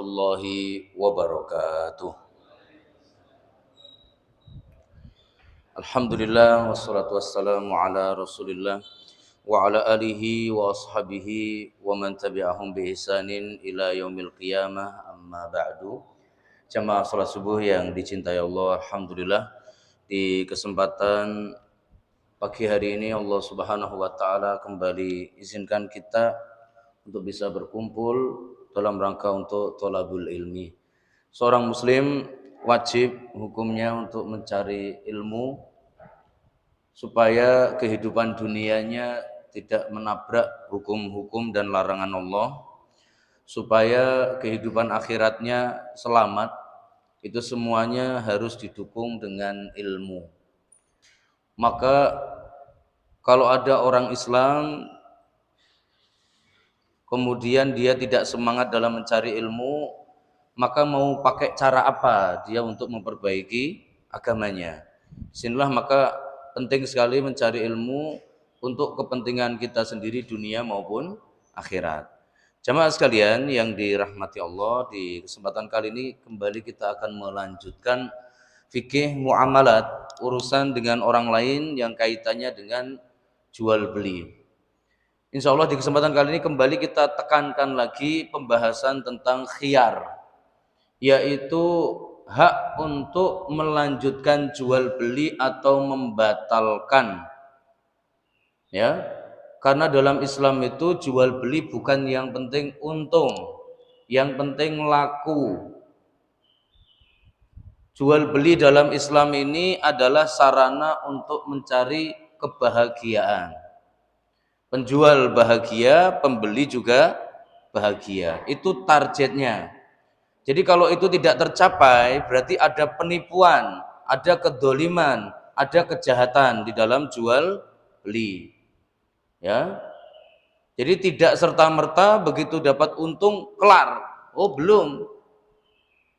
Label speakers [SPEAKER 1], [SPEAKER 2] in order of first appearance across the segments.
[SPEAKER 1] warahmatullahi wabarakatuh. Alhamdulillah wassalatu wassalamu ala Rasulillah wa ala alihi wa ashabihi wa man tabi'ahum bi ihsanin ila yaumil qiyamah, amma ba'du. Jamaah salat subuh yang dicintai Allah, alhamdulillah di kesempatan pagi hari ini Allah Subhanahu wa taala kembali izinkan kita untuk bisa berkumpul dalam rangka untuk thalabul ilmi. Seorang muslim wajib hukumnya untuk mencari ilmu supaya kehidupan dunianya tidak menabrak hukum-hukum dan larangan Allah, supaya kehidupan akhiratnya selamat. Itu semuanya harus didukung dengan ilmu. Maka kalau ada orang Islam kemudian dia tidak semangat dalam mencari ilmu, maka mau pakai cara apa dia untuk memperbaiki agamanya? Disinilah maka penting sekali mencari ilmu untuk kepentingan kita sendiri dunia maupun akhirat. Jamaah sekalian yang dirahmati Allah, di kesempatan kali ini kembali kita akan melanjutkan fikih muamalat, urusan dengan orang lain yang kaitannya dengan jual beli. Insya Allah di kesempatan kali ini kembali kita tekankan lagi pembahasan tentang khiyar, yaitu hak untuk melanjutkan jual beli atau membatalkan. Ya, karena dalam Islam itu jual beli bukan yang penting untung, yang penting laku. Jual beli dalam Islam ini adalah sarana untuk mencari kebahagiaan. Penjual bahagia, pembeli juga bahagia. Itu targetnya. Jadi kalau itu tidak tercapai, berarti ada penipuan, ada kedoliman, ada kejahatan di dalam jual beli. Ya. Jadi tidak serta-merta begitu dapat untung kelar. Oh, belum.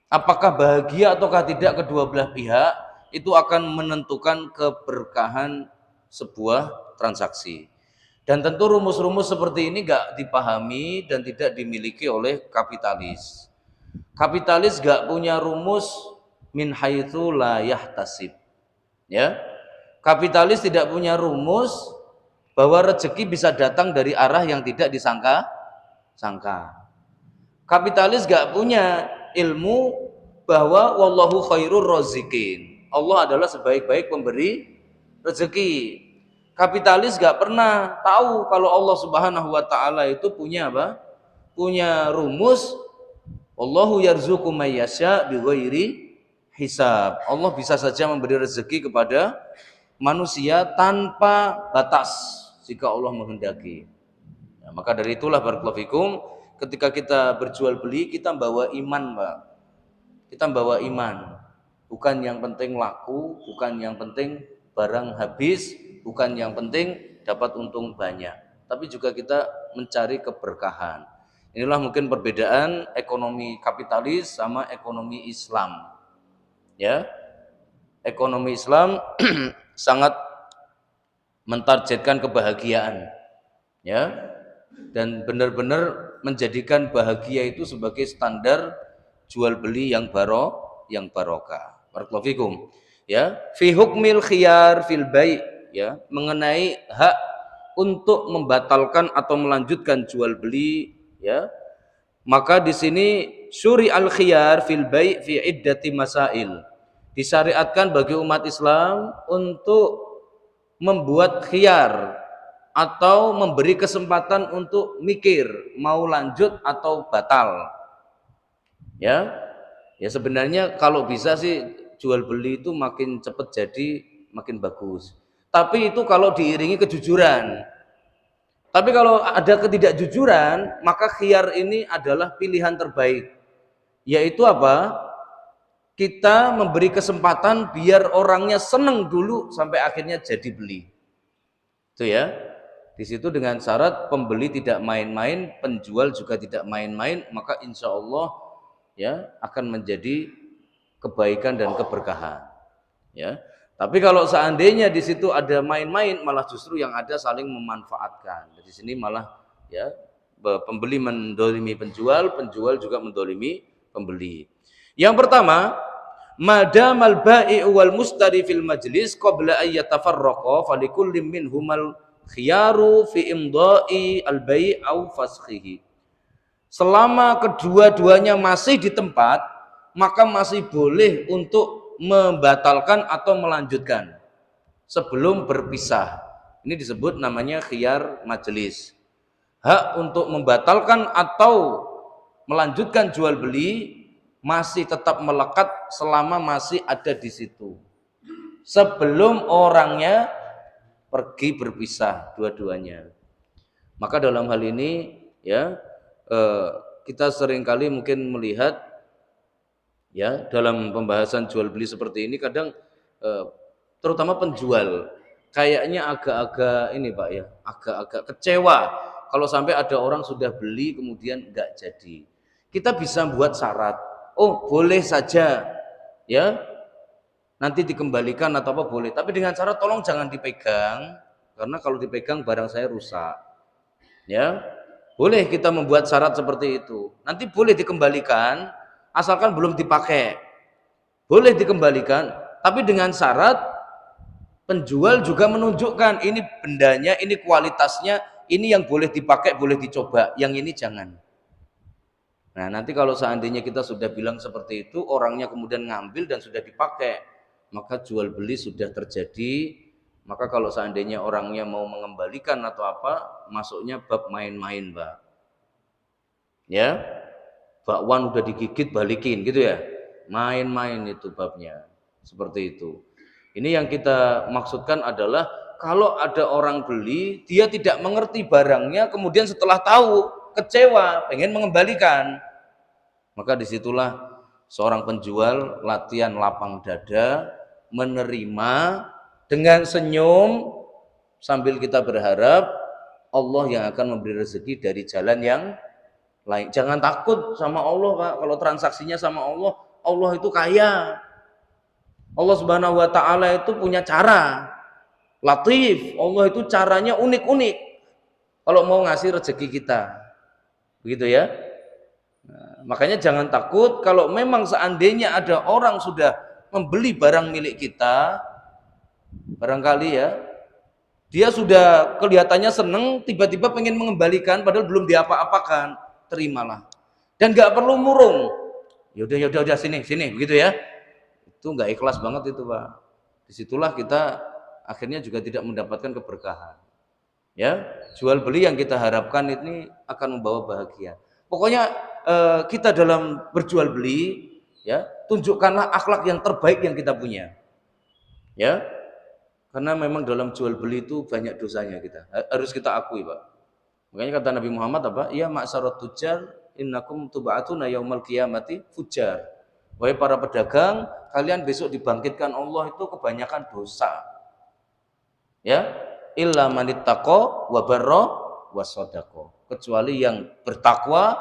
[SPEAKER 1] Apakah bahagia ataukah tidak kedua belah pihak, itu akan menentukan keberkahan sebuah transaksi. Dan tentu rumus-rumus seperti ini gak dipahami dan tidak dimiliki oleh kapitalis. Kapitalis gak punya rumus min haitsu la yahtasib. Ya. Kapitalis tidak punya rumus bahwa rezeki bisa datang dari arah yang tidak disangka-sangka. Kapitalis gak punya ilmu bahwa wallahu khairur razikin. Allah adalah sebaik-baik pemberi rezeki. Kapitalis gak pernah tahu kalau Allah Subhanahu wa taala itu punya apa? Punya rumus Wallahu yarzuqu may yasha bighairi hisab. Allah bisa saja memberi rezeki kepada manusia tanpa batas jika Allah menghendaki. Ya, maka dari itulah barakallahu fikum, ketika kita berjual beli kita bawa iman, Pak. Kita bawa iman. Bukan yang penting laku, bukan yang penting barang habis, bukan yang penting dapat untung banyak, tapi juga kita mencari keberkahan. Inilah mungkin perbedaan ekonomi kapitalis sama ekonomi Islam. Ya, ekonomi Islam sangat mentargetkan kebahagiaan, ya, dan benar-benar menjadikan bahagia itu sebagai standar jual beli yang barokah. Barakallahu fikum. Ya, fi hukmil khiyar fil bai', ya, mengenai hak untuk membatalkan atau melanjutkan jual beli, ya. Maka di sini syuri al khiyar fil bai' fi iddati masail. Disyariatkan bagi umat Islam untuk membuat khiyar atau memberi kesempatan untuk mikir mau lanjut atau batal. Ya. Ya sebenarnya kalau bisa sih jual beli itu makin cepat jadi makin bagus. Tapi itu kalau diiringi kejujuran. Tapi kalau ada ketidakjujuran, maka khiyar ini adalah pilihan terbaik. Yaitu apa? Kita memberi kesempatan biar orangnya seneng dulu sampai akhirnya jadi beli. Itu ya. Di situ dengan syarat pembeli tidak main-main, penjual juga tidak main-main, maka insya Allah ya akan menjadi kebaikan dan keberkahan. Ya. Tapi kalau seandainya di situ ada main-main, malah justru yang ada saling memanfaatkan. Di sini malah ya pembeli mendolimi penjual, penjual juga mendolimi pembeli. Yang pertama, madamal bai'u wal mustari fil majlis qabla ay yatafarraqa falikullim minhumal khiyaru fi imda'i al bai' au fashihi. Selama kedua-duanya masih di tempat, maka masih boleh untuk membatalkan atau melanjutkan sebelum berpisah. Ini disebut namanya khiyar majelis. Hak untuk membatalkan atau melanjutkan jual beli masih tetap melekat selama masih ada di situ. Sebelum orangnya pergi berpisah dua-duanya. Maka dalam hal ini ya kita seringkali mungkin melihat ya dalam pembahasan jual beli seperti ini kadang terutama penjual kayaknya agak-agak ini Pak ya, agak-agak kecewa kalau sampai ada orang sudah beli kemudian enggak jadi. Kita bisa buat syarat, oh boleh saja ya nanti dikembalikan atau apa boleh, tapi dengan syarat tolong jangan dipegang karena kalau dipegang barang saya rusak. Ya, boleh kita membuat syarat seperti itu. Nanti boleh dikembalikan asalkan belum dipakai. Boleh dikembalikan, tapi dengan syarat penjual juga menunjukkan ini bendanya, ini kualitasnya, ini yang boleh dipakai, boleh dicoba, yang ini jangan. Nah, nanti kalau seandainya kita sudah bilang seperti itu, orangnya kemudian ngambil dan sudah dipakai, maka jual beli sudah terjadi. Maka kalau seandainya orangnya mau mengembalikan atau apa, masuknya bab main-main, Pak. Ya, bakwan udah digigit balikin gitu ya. Main-main itu babnya. Seperti itu. Ini yang kita maksudkan adalah kalau ada orang beli, dia tidak mengerti barangnya, kemudian setelah tahu kecewa, pengen mengembalikan. Maka disitulah seorang penjual latihan lapang dada, menerima dengan senyum sambil kita berharap Allah yang akan memberi rezeki dari jalan yang lain. Jangan takut sama Allah, Pak. Kalau transaksinya sama Allah, Allah itu kaya. Allah Subhanahu wa taala itu punya cara. Latif, Allah itu caranya unik-unik. Kalau mau ngasih rezeki kita. Begitu ya. Nah, makanya jangan takut kalau memang seandainya ada orang sudah membeli barang milik kita, barangkali ya dia sudah kelihatannya seneng, tiba-tiba pengen mengembalikan padahal belum diapa-apakan, terimalah dan nggak perlu murung. Yaudah sini begitu ya. Itu nggak ikhlas banget itu, Pak. Disitulah kita akhirnya juga tidak mendapatkan keberkahan ya. Jual beli yang kita harapkan ini akan membawa bahagia. Pokoknya kita dalam berjual beli ya, tunjukkanlah akhlak yang terbaik yang kita punya ya. Karena memang dalam jual beli itu banyak dosanya, kita harus kita akui, Pak. Makanya kata Nabi Muhammad apa? Ya ma'syarat tujar innakum tub'atuna yaumal qiyamati fujar. Wahai para pedagang, kalian besok dibangkitkan Allah itu kebanyakan dosa. Ya, illa manittaqo wa barra wa shadaqo. Kecuali yang bertakwa,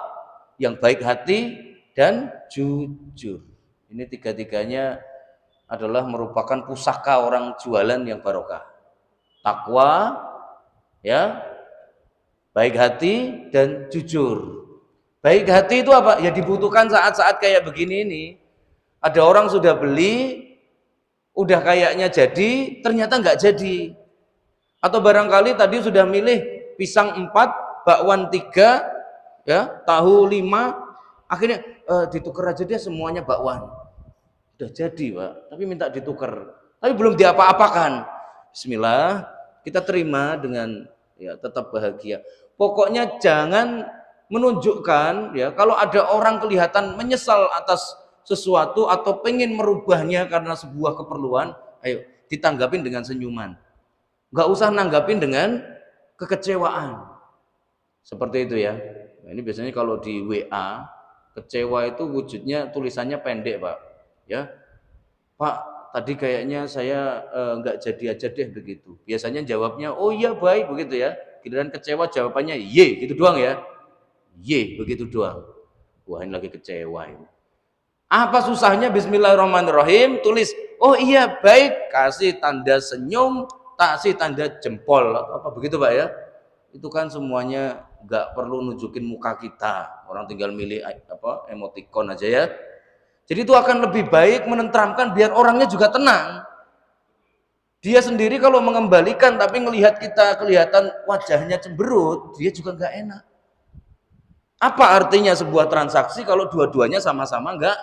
[SPEAKER 1] yang baik hati dan jujur. Ini tiga-tiganya adalah merupakan pusaka orang jualan yang barokah. Takwa, ya, baik hati dan jujur. Baik hati itu apa? Ya dibutuhkan saat-saat kayak begini ini. Ada orang sudah beli, udah kayaknya jadi, ternyata nggak jadi. Atau barangkali tadi sudah milih pisang 4, bakwan 3, ya, tahu 5, akhirnya ditukar aja dia semuanya bakwan. Udah jadi, Pak, tapi minta ditukar, tapi belum diapa-apakan. Bismillah, kita terima dengan ya tetap bahagia. Pokoknya jangan menunjukkan ya kalau ada orang kelihatan menyesal atas sesuatu atau pengen merubahnya karena sebuah keperluan, ayo ditanggapin dengan senyuman. Nggak usah nanggapin dengan kekecewaan. Seperti itu ya. Nah, ini biasanya kalau di WA, kecewa itu wujudnya tulisannya pendek, Pak. Ya, Pak, tadi kayaknya saya nggak jadi aja deh begitu. Biasanya jawabnya, oh iya baik begitu ya. Giliran kecewa jawabannya, ye gitu doang ya. Ye begitu doang. Wah ini lagi kecewa ini. Apa susahnya Bismillahirrahmanirrahim, tulis, oh iya baik, kasih tanda senyum, kasih tanda jempol, apa begitu Pak ya. Itu kan semuanya nggak perlu nunjukin muka kita, orang tinggal milih emoticon aja ya. Jadi itu akan lebih baik menenteramkan biar orangnya juga tenang. Dia sendiri kalau mengembalikan tapi ngelihat kita kelihatan wajahnya cemberut, dia juga nggak enak. Apa artinya sebuah transaksi kalau dua-duanya sama-sama nggak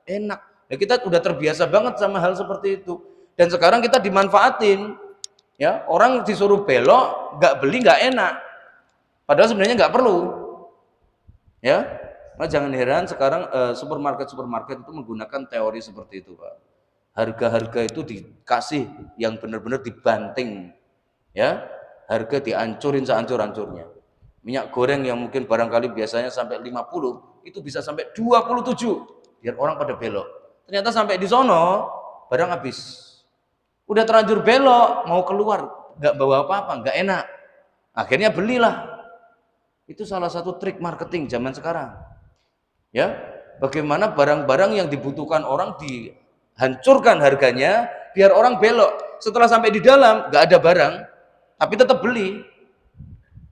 [SPEAKER 1] enak? Ya kita udah terbiasa banget sama hal seperti itu. Dan sekarang kita dimanfaatin. Ya, orang disuruh belok, nggak beli nggak enak. Padahal sebenarnya nggak perlu. Ya, nah, jangan heran sekarang supermarket itu menggunakan teori seperti itu, Pak. Harga-harga itu dikasih yang benar-benar dibanting, ya, harga dihancurin sehancur-hancurnya. Minyak goreng yang mungkin barangkali biasanya sampai 50 itu bisa sampai 27 biar orang pada belok. Ternyata sampai di sono barang habis. Udah terlanjur belok, mau keluar nggak bawa apa-apa, nggak enak. Akhirnya belilah. Itu salah satu trik marketing zaman sekarang. Ya, bagaimana barang-barang yang dibutuhkan orang dihancurkan harganya biar orang belok. Setelah sampai di dalam nggak ada barang, tapi tetap beli.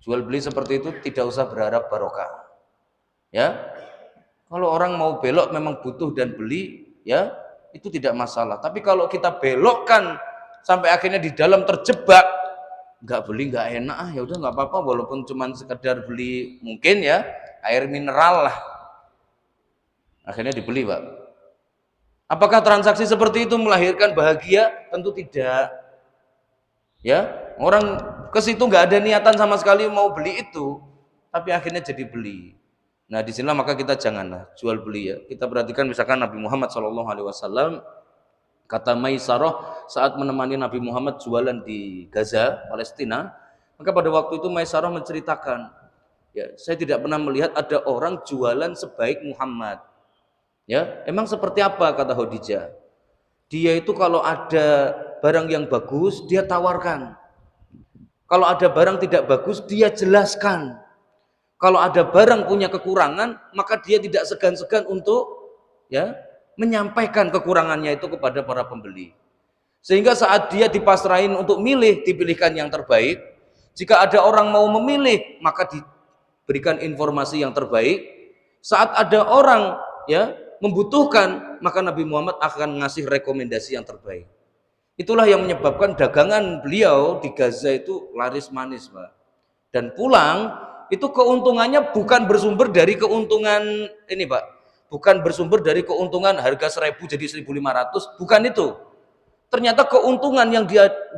[SPEAKER 1] Jual beli seperti itu tidak usah berharap barokah. Ya, kalau orang mau belok memang butuh dan beli, ya itu tidak masalah. Tapi kalau kita belokkan sampai akhirnya di dalam terjebak, nggak beli nggak enak, ya udah nggak apa-apa, walaupun cuma sekedar beli mungkin ya air mineral lah. Akhirnya dibeli, Pak. Apakah transaksi seperti itu melahirkan bahagia? Tentu tidak. Ya, orang ke situ nggak ada niatan sama sekali mau beli itu, tapi akhirnya jadi beli. Nah, disinilah maka kita janganlah jual beli ya. Kita perhatikan misalkan Nabi Muhammad SAW, kata Maisarah saat menemani Nabi Muhammad jualan di Gaza, Palestina, maka pada waktu itu Maisarah menceritakan, ya, saya tidak pernah melihat ada orang jualan sebaik Muhammad. Ya, emang seperti apa kata Khadijah? Dia itu kalau ada barang yang bagus dia tawarkan. Kalau ada barang tidak bagus dia jelaskan. Kalau ada barang punya kekurangan maka dia tidak segan-segan untuk ya menyampaikan kekurangannya itu kepada para pembeli. Sehingga saat dia dipasrahin untuk milih, dipilihkan yang terbaik. Jika ada orang mau memilih maka diberikan informasi yang terbaik. Saat ada orang ya membutuhkan, maka Nabi Muhammad akan ngasih rekomendasi yang terbaik. Itulah yang menyebabkan dagangan beliau di Gaza itu laris manis, Pak. Dan pulang itu keuntungannya bukan bersumber dari keuntungan ini, Pak. Bukan bersumber dari keuntungan harga 1.000 jadi 1.500, bukan itu. Ternyata keuntungan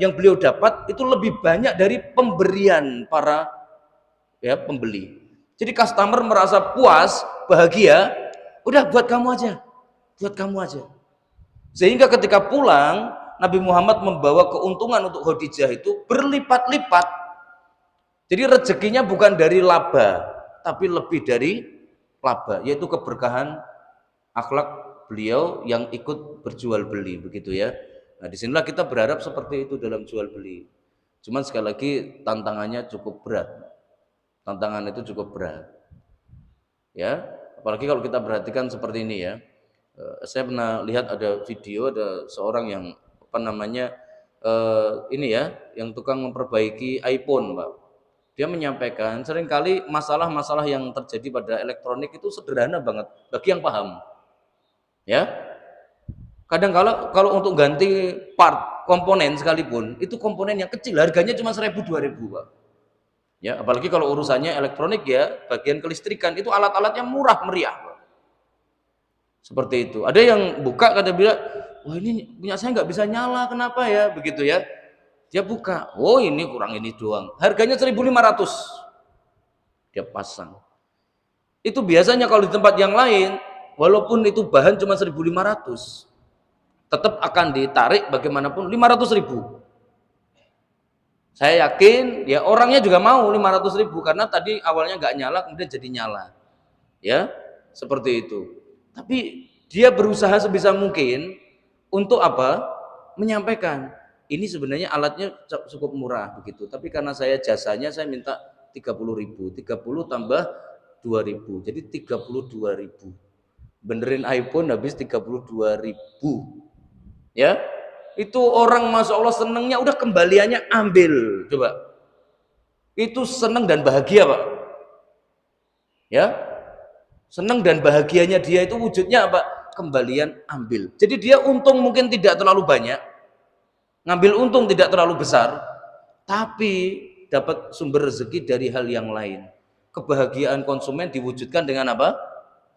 [SPEAKER 1] yang beliau dapat itu lebih banyak dari pemberian para ya pembeli. Jadi customer merasa puas, bahagia, udah buat kamu aja. Sehingga ketika pulang, Nabi Muhammad membawa keuntungan untuk Khadijah itu berlipat-lipat. Jadi rezekinya bukan dari laba, tapi lebih dari laba, yaitu keberkahan akhlak beliau yang ikut berjual beli, begitu ya. Nah, disinilah kita berharap seperti itu dalam jual beli. Cuman sekali lagi tantangannya cukup berat. Tantangan itu cukup berat. Ya, apalagi kalau kita perhatikan seperti ini ya. Saya pernah lihat ada video, ada seorang yang ini ya, yang tukang memperbaiki iPhone, Pak. Dia menyampaikan seringkali masalah-masalah yang terjadi pada elektronik itu sederhana banget bagi yang paham. Ya. Kadang kalau untuk ganti part komponen sekalipun, itu komponen yang kecil, harganya cuma 1.000 2.000, Pak. Ya, apalagi kalau urusannya elektronik ya, bagian kelistrikan itu alat-alatnya murah meriah, Pak. Seperti itu. Ada yang buka kata bilang, wah ini punya saya nggak bisa nyala, kenapa ya? Begitu ya. Dia buka, oh ini kurang ini doang. Harganya 1.500. Dia pasang. Itu biasanya kalau di tempat yang lain, walaupun itu bahan cuma 1.500, tetap akan ditarik bagaimanapun 500.000. Saya yakin ya orangnya juga mau 500.000 karena tadi awalnya nggak nyala kemudian jadi nyala. Ya, seperti itu. Tapi dia berusaha sebisa mungkin untuk apa? Menyampaikan ini sebenarnya alatnya cukup murah begitu. Tapi karena saya jasanya saya minta 30.000. 30 tambah 2.000. Jadi 32.000. Benerin iPhone habis 32.000. Ya, itu orang masya Allah senengnya udah kembaliannya ambil, coba. Itu seneng dan bahagia, Pak. Ya, senang dan bahagianya dia itu wujudnya apa? Kembalian ambil. Jadi dia untung mungkin tidak terlalu banyak, ngambil untung tidak terlalu besar, tapi dapat sumber rezeki dari hal yang lain. Kebahagiaan konsumen diwujudkan dengan apa?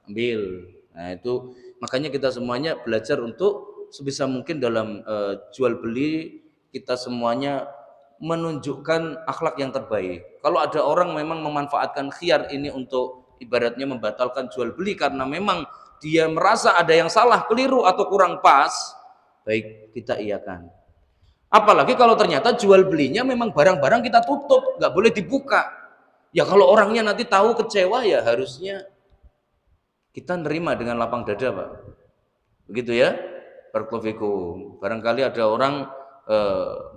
[SPEAKER 1] Ambil. Nah itu makanya kita semuanya belajar untuk sebisa mungkin dalam jual beli kita semuanya menunjukkan akhlak yang terbaik. Kalau ada orang memang memanfaatkan khiyar ini untuk ibaratnya membatalkan jual beli karena memang dia merasa ada yang salah, keliru atau kurang pas, baik kita iakan. Apalagi kalau ternyata jual belinya memang barang-barang kita tutup, nggak boleh dibuka. Ya kalau orangnya nanti tahu kecewa ya harusnya kita nerima dengan lapang dada, Pak. Begitu ya. Barakallahu. Barangkali ada orang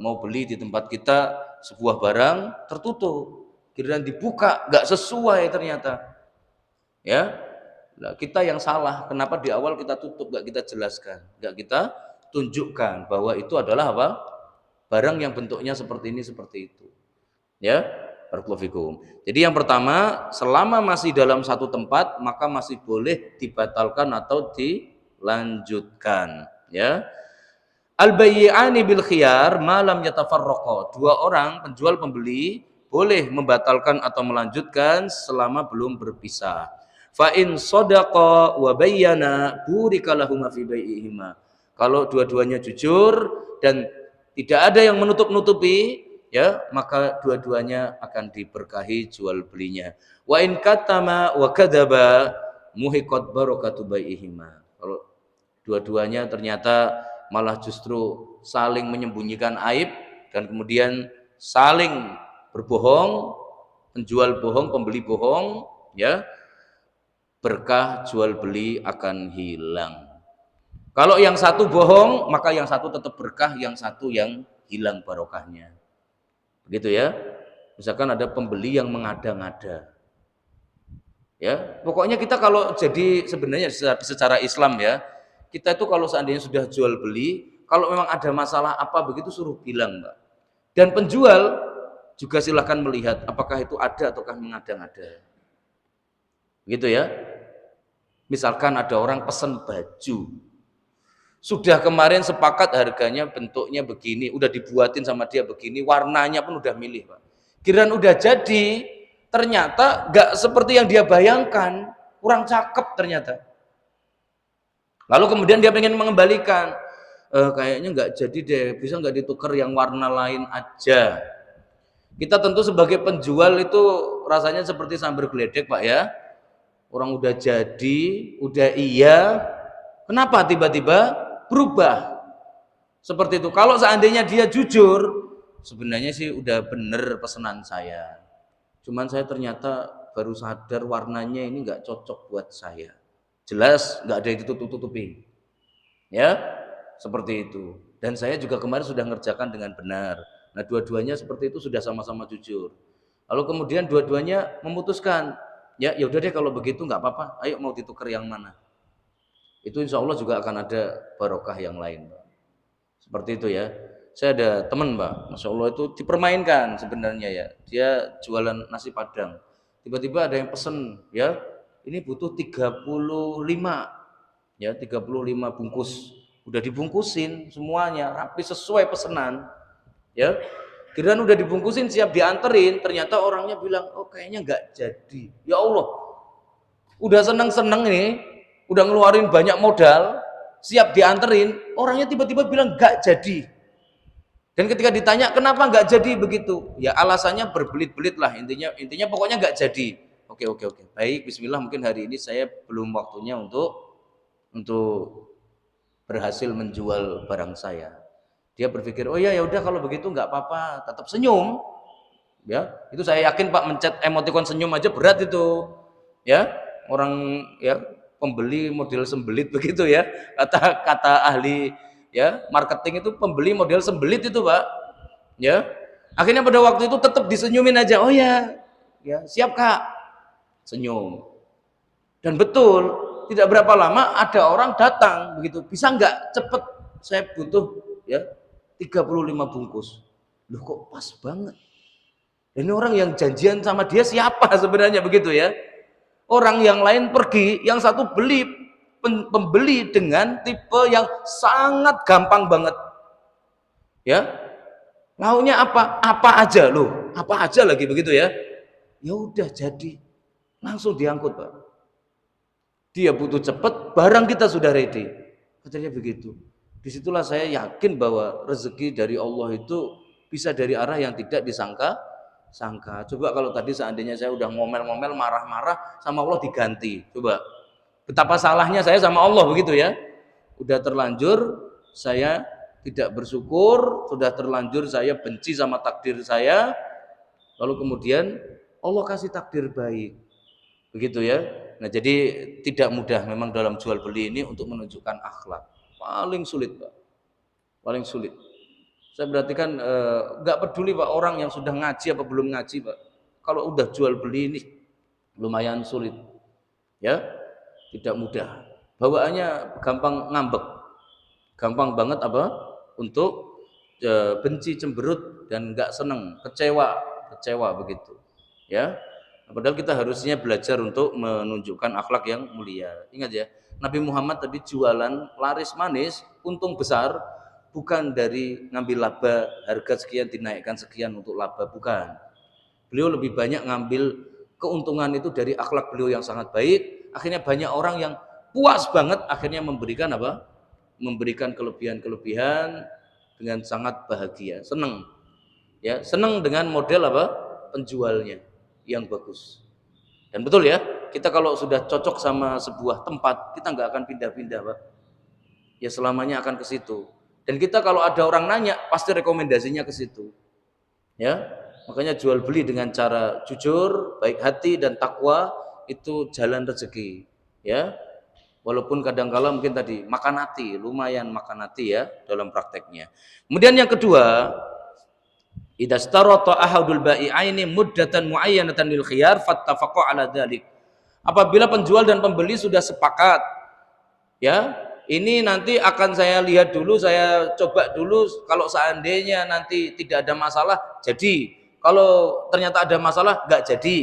[SPEAKER 1] mau beli di tempat kita sebuah barang tertutup, giliran dibuka nggak sesuai ternyata. Ya. Nah, kita yang salah. Kenapa di awal kita tutup, nggak kita jelaskan, nggak kita tunjukkan bahwa itu adalah apa? Barang yang bentuknya seperti ini, seperti itu. Ya, barakallahu. Jadi yang pertama, selama masih dalam satu tempat maka masih boleh dibatalkan atau dilanjutkan, ya. Al-bayyi'ani bil khiyar ma lam yatafarraqa. Dua orang penjual pembeli boleh membatalkan atau melanjutkan selama belum berpisah. Fa in sadaqa wa bayyana burika lahum fi bai'ihima. Kalau dua-duanya jujur dan tidak ada yang menutup-nutupi, ya, maka dua-duanya akan diberkahi jual belinya. Wa in katama wa kadzaba muhiqat barakatu bai'ihima. Kalau dua-duanya ternyata malah justru saling menyembunyikan aib dan kemudian saling berbohong, penjual bohong, pembeli bohong, ya, berkah jual beli akan hilang. Kalau yang satu bohong, maka yang satu tetap berkah, yang satu yang hilang barokahnya. Begitu ya. Misalkan ada pembeli yang mengada-ngada. Ya, pokoknya kita kalau jadi sebenarnya secara Islam ya, kita itu kalau seandainya sudah jual beli, kalau memang ada masalah apa begitu suruh bilang, Mbak. Dan penjual juga silahkan melihat apakah itu ada ataukah mengada-ngada. Begitu ya. Misalkan ada orang pesan baju. Sudah kemarin sepakat harganya bentuknya begini, udah dibuatin sama dia begini, warnanya pun udah milih, Pak. Kirain udah jadi, ternyata nggak seperti yang dia bayangkan, kurang cakep ternyata. Lalu kemudian dia pengen mengembalikan, kayaknya nggak jadi deh, bisa nggak ditukar yang warna lain aja. Kita tentu sebagai penjual itu rasanya seperti sambar geledek, Pak ya. Orang udah jadi, udah iya, kenapa tiba-tiba berubah seperti itu? Kalau seandainya dia jujur, sebenarnya sih udah bener pesanan saya, cuman saya ternyata baru sadar warnanya ini nggak cocok buat saya. Jelas nggak ada yang ditutup-tutupi, ya, seperti itu. Dan saya juga kemarin sudah ngerjakan dengan benar. Nah, dua-duanya seperti itu sudah sama-sama jujur. Lalu kemudian dua-duanya memutuskan, ya udah deh kalau begitu nggak apa-apa, ayo mau ditukar yang mana. Itu insya Allah juga akan ada barokah yang lain, Pak. Seperti itu ya. Saya ada teman, Pak, Masya Allah itu dipermainkan sebenarnya ya. Dia jualan nasi padang. Tiba-tiba ada yang pesen, ya, ini butuh 35, ya, 35 bungkus. Udah dibungkusin semuanya, rapi sesuai pesanan, ya. Kirain udah dibungkusin siap dianterin, ternyata orangnya bilang, oh kayaknya nggak jadi. Ya Allah, udah seneng-seneng nih, udah ngeluarin banyak modal, siap dianterin, orangnya tiba-tiba bilang nggak jadi. Dan ketika ditanya kenapa nggak jadi begitu, ya alasannya berbelit-belit lah, intinya pokoknya nggak jadi. Oke, baik, Bismillah, mungkin hari ini saya belum waktunya untuk berhasil menjual barang saya. Dia berpikir, oh ya udah kalau begitu nggak apa-apa, tetap senyum. Ya, itu saya yakin Pak, mencet emotikon senyum aja berat itu. Ya, orang ya pembeli model sembelit begitu ya, kata ahli ya marketing itu pembeli model sembelit itu, Pak. Ya, akhirnya pada waktu itu tetap disenyumin aja. Oh ya siap Kak, senyum. Dan betul tidak berapa lama ada orang datang begitu, bisa nggak cepet, saya butuh ya 35 bungkus. Loh kok pas banget. Dan ini orang yang janjian sama dia siapa sebenarnya begitu ya. Orang yang lain pergi, yang satu beli, pembeli dengan tipe yang sangat gampang banget. Ya, launya apa? Apa aja loh, apa aja lagi begitu ya. Ya udah jadi, langsung diangkut Pak. Dia butuh cepat, barang kita sudah ready. Katanya begitu. Disitulah saya yakin bahwa rezeki dari Allah itu bisa dari arah yang tidak disangka. Coba kalau tadi seandainya saya udah ngomel-ngomel, marah-marah, sama Allah diganti. Coba, betapa salahnya saya sama Allah begitu ya. Udah terlanjur saya tidak bersyukur, sudah terlanjur saya benci sama takdir saya, lalu kemudian Allah kasih takdir baik. Begitu ya. Nah, jadi tidak mudah memang dalam jual beli ini untuk menunjukkan akhlak. Paling sulit, Pak. Paling sulit. Saya berarti kan nggak peduli Pak orang yang sudah ngaji apa belum ngaji, Pak. Kalau udah jual beli ini lumayan sulit. Ya, tidak mudah. Bawaannya gampang ngambek. Gampang banget apa? Untuk benci, cemberut dan nggak seneng, kecewa begitu. Ya. Padahal kita harusnya belajar untuk menunjukkan akhlak yang mulia. Ingat ya, Nabi Muhammad tadi jualan laris manis, untung besar, bukan dari ngambil laba, harga sekian dinaikkan sekian untuk laba, bukan. Beliau lebih banyak ngambil keuntungan itu dari akhlak beliau yang sangat baik. Akhirnya banyak orang yang puas banget, akhirnya memberikan apa? Memberikan kelebihan-kelebihan dengan sangat bahagia, senang. Ya, senang dengan model apa? Penjualnya yang bagus. Dan betul ya, kita kalau sudah cocok sama sebuah tempat, kita nggak akan pindah-pindah, Pak. Ya selamanya akan ke situ. Dan kita kalau ada orang nanya, pasti rekomendasinya ke situ. Ya, makanya jual beli dengan cara jujur, baik hati dan takwa itu jalan rezeki. Ya, walaupun kadang-kala mungkin tadi makan hati, lumayan makan hati ya dalam prakteknya. Kemudian yang kedua, idza starata ahadul bai'aini muddatan muayyanatan lil khiyar fattafaqu ala dzalik. Apabila penjual dan pembeli sudah sepakat, ya, ini nanti akan saya lihat dulu, saya coba dulu, kalau seandainya nanti tidak ada masalah jadi, kalau ternyata ada masalah enggak jadi.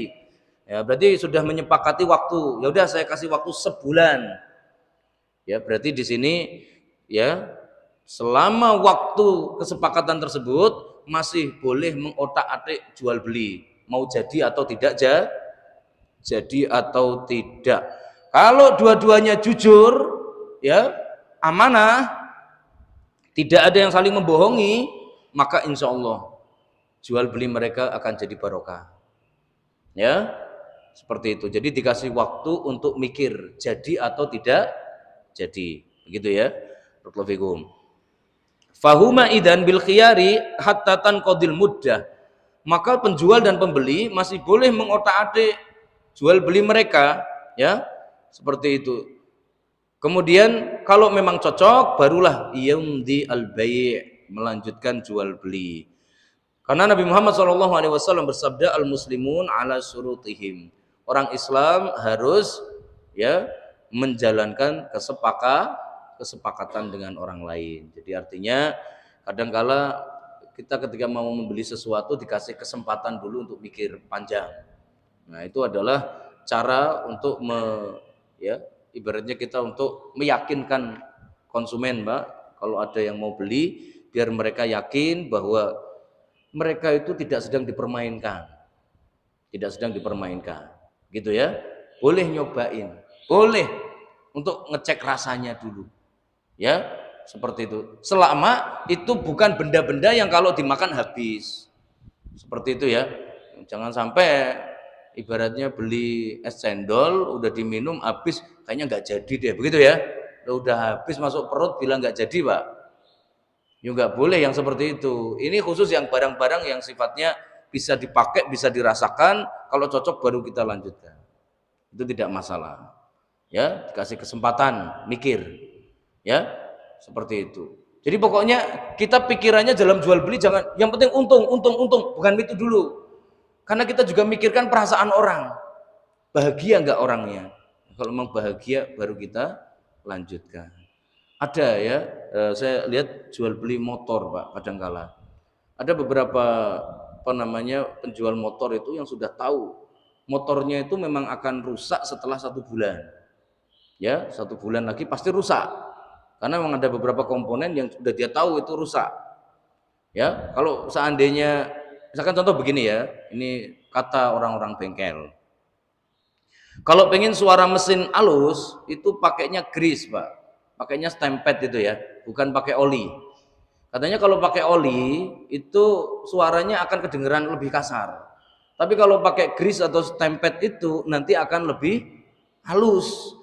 [SPEAKER 1] Ya, berarti sudah menyepakati waktu. Ya udah saya kasih waktu sebulan. Ya, berarti di sini ya selama waktu kesepakatan tersebut masih boleh mengotak-atik jual beli, mau jadi atau tidak jadi atau tidak. Kalau dua-duanya jujur, ya amanah, tidak ada yang saling membohongi, maka insya Allah jual beli mereka akan jadi barokah. Ya, seperti itu. Jadi dikasih waktu untuk mikir jadi atau tidak jadi, begitu ya. Barakallahu Fahuma idan bil khiyari hatta tanqadil muddah. Maka penjual dan pembeli masih boleh mengotak-atik jual beli mereka, ya. Seperti itu. Kemudian kalau memang cocok barulah yumdi al bai', melanjutkan jual beli. Karena Nabi Muhammad SAW bersabda al muslimun ala surutihim. Orang Islam harus ya menjalankan kesepakatan dengan orang lain. Jadi artinya kadangkala kita ketika mau membeli sesuatu dikasih kesempatan dulu untuk mikir panjang. Nah, itu adalah cara untuk ibaratnya kita untuk meyakinkan konsumen, Mbak, kalau ada yang mau beli, biar mereka yakin bahwa mereka itu tidak sedang dipermainkan. Tidak sedang dipermainkan. Gitu ya. Boleh nyobain. Boleh untuk ngecek rasanya dulu. Ya, seperti itu. Selama itu bukan benda-benda yang kalau dimakan habis. Seperti itu ya. Jangan sampai ibaratnya beli es cendol udah diminum habis, kayaknya nggak jadi deh, begitu ya. Udah habis masuk perut bilang nggak jadi, Pak. Ya nggak boleh yang seperti itu. Ini khusus yang barang-barang yang sifatnya bisa dipakai, bisa dirasakan, kalau cocok baru kita lanjutkan. Itu tidak masalah. Ya, dikasih kesempatan mikir. Ya, seperti itu. Jadi pokoknya kita pikirannya dalam jual beli jangan yang penting untung, bukan itu dulu. Karena kita juga mikirkan perasaan orang. Bahagia enggak orangnya? Kalau memang bahagia baru kita lanjutkan. Ada ya, saya lihat jual beli motor, Pak, kadangkala. Ada beberapa penjual motor itu yang sudah tahu motornya itu memang akan rusak setelah 1 bulan. Ya, 1 bulan lagi pasti rusak. Karena memang ada beberapa komponen yang sudah dia tahu itu rusak. Ya, kalau seandainya misalkan contoh begini ya, ini kata orang-orang bengkel. Kalau pengen suara mesin halus itu pakainya grease, Pak. Pakainya stempet itu ya, bukan pakai oli. Katanya kalau pakai oli itu suaranya akan kedengeran lebih kasar. Tapi kalau pakai grease atau stempet itu nanti akan lebih halus.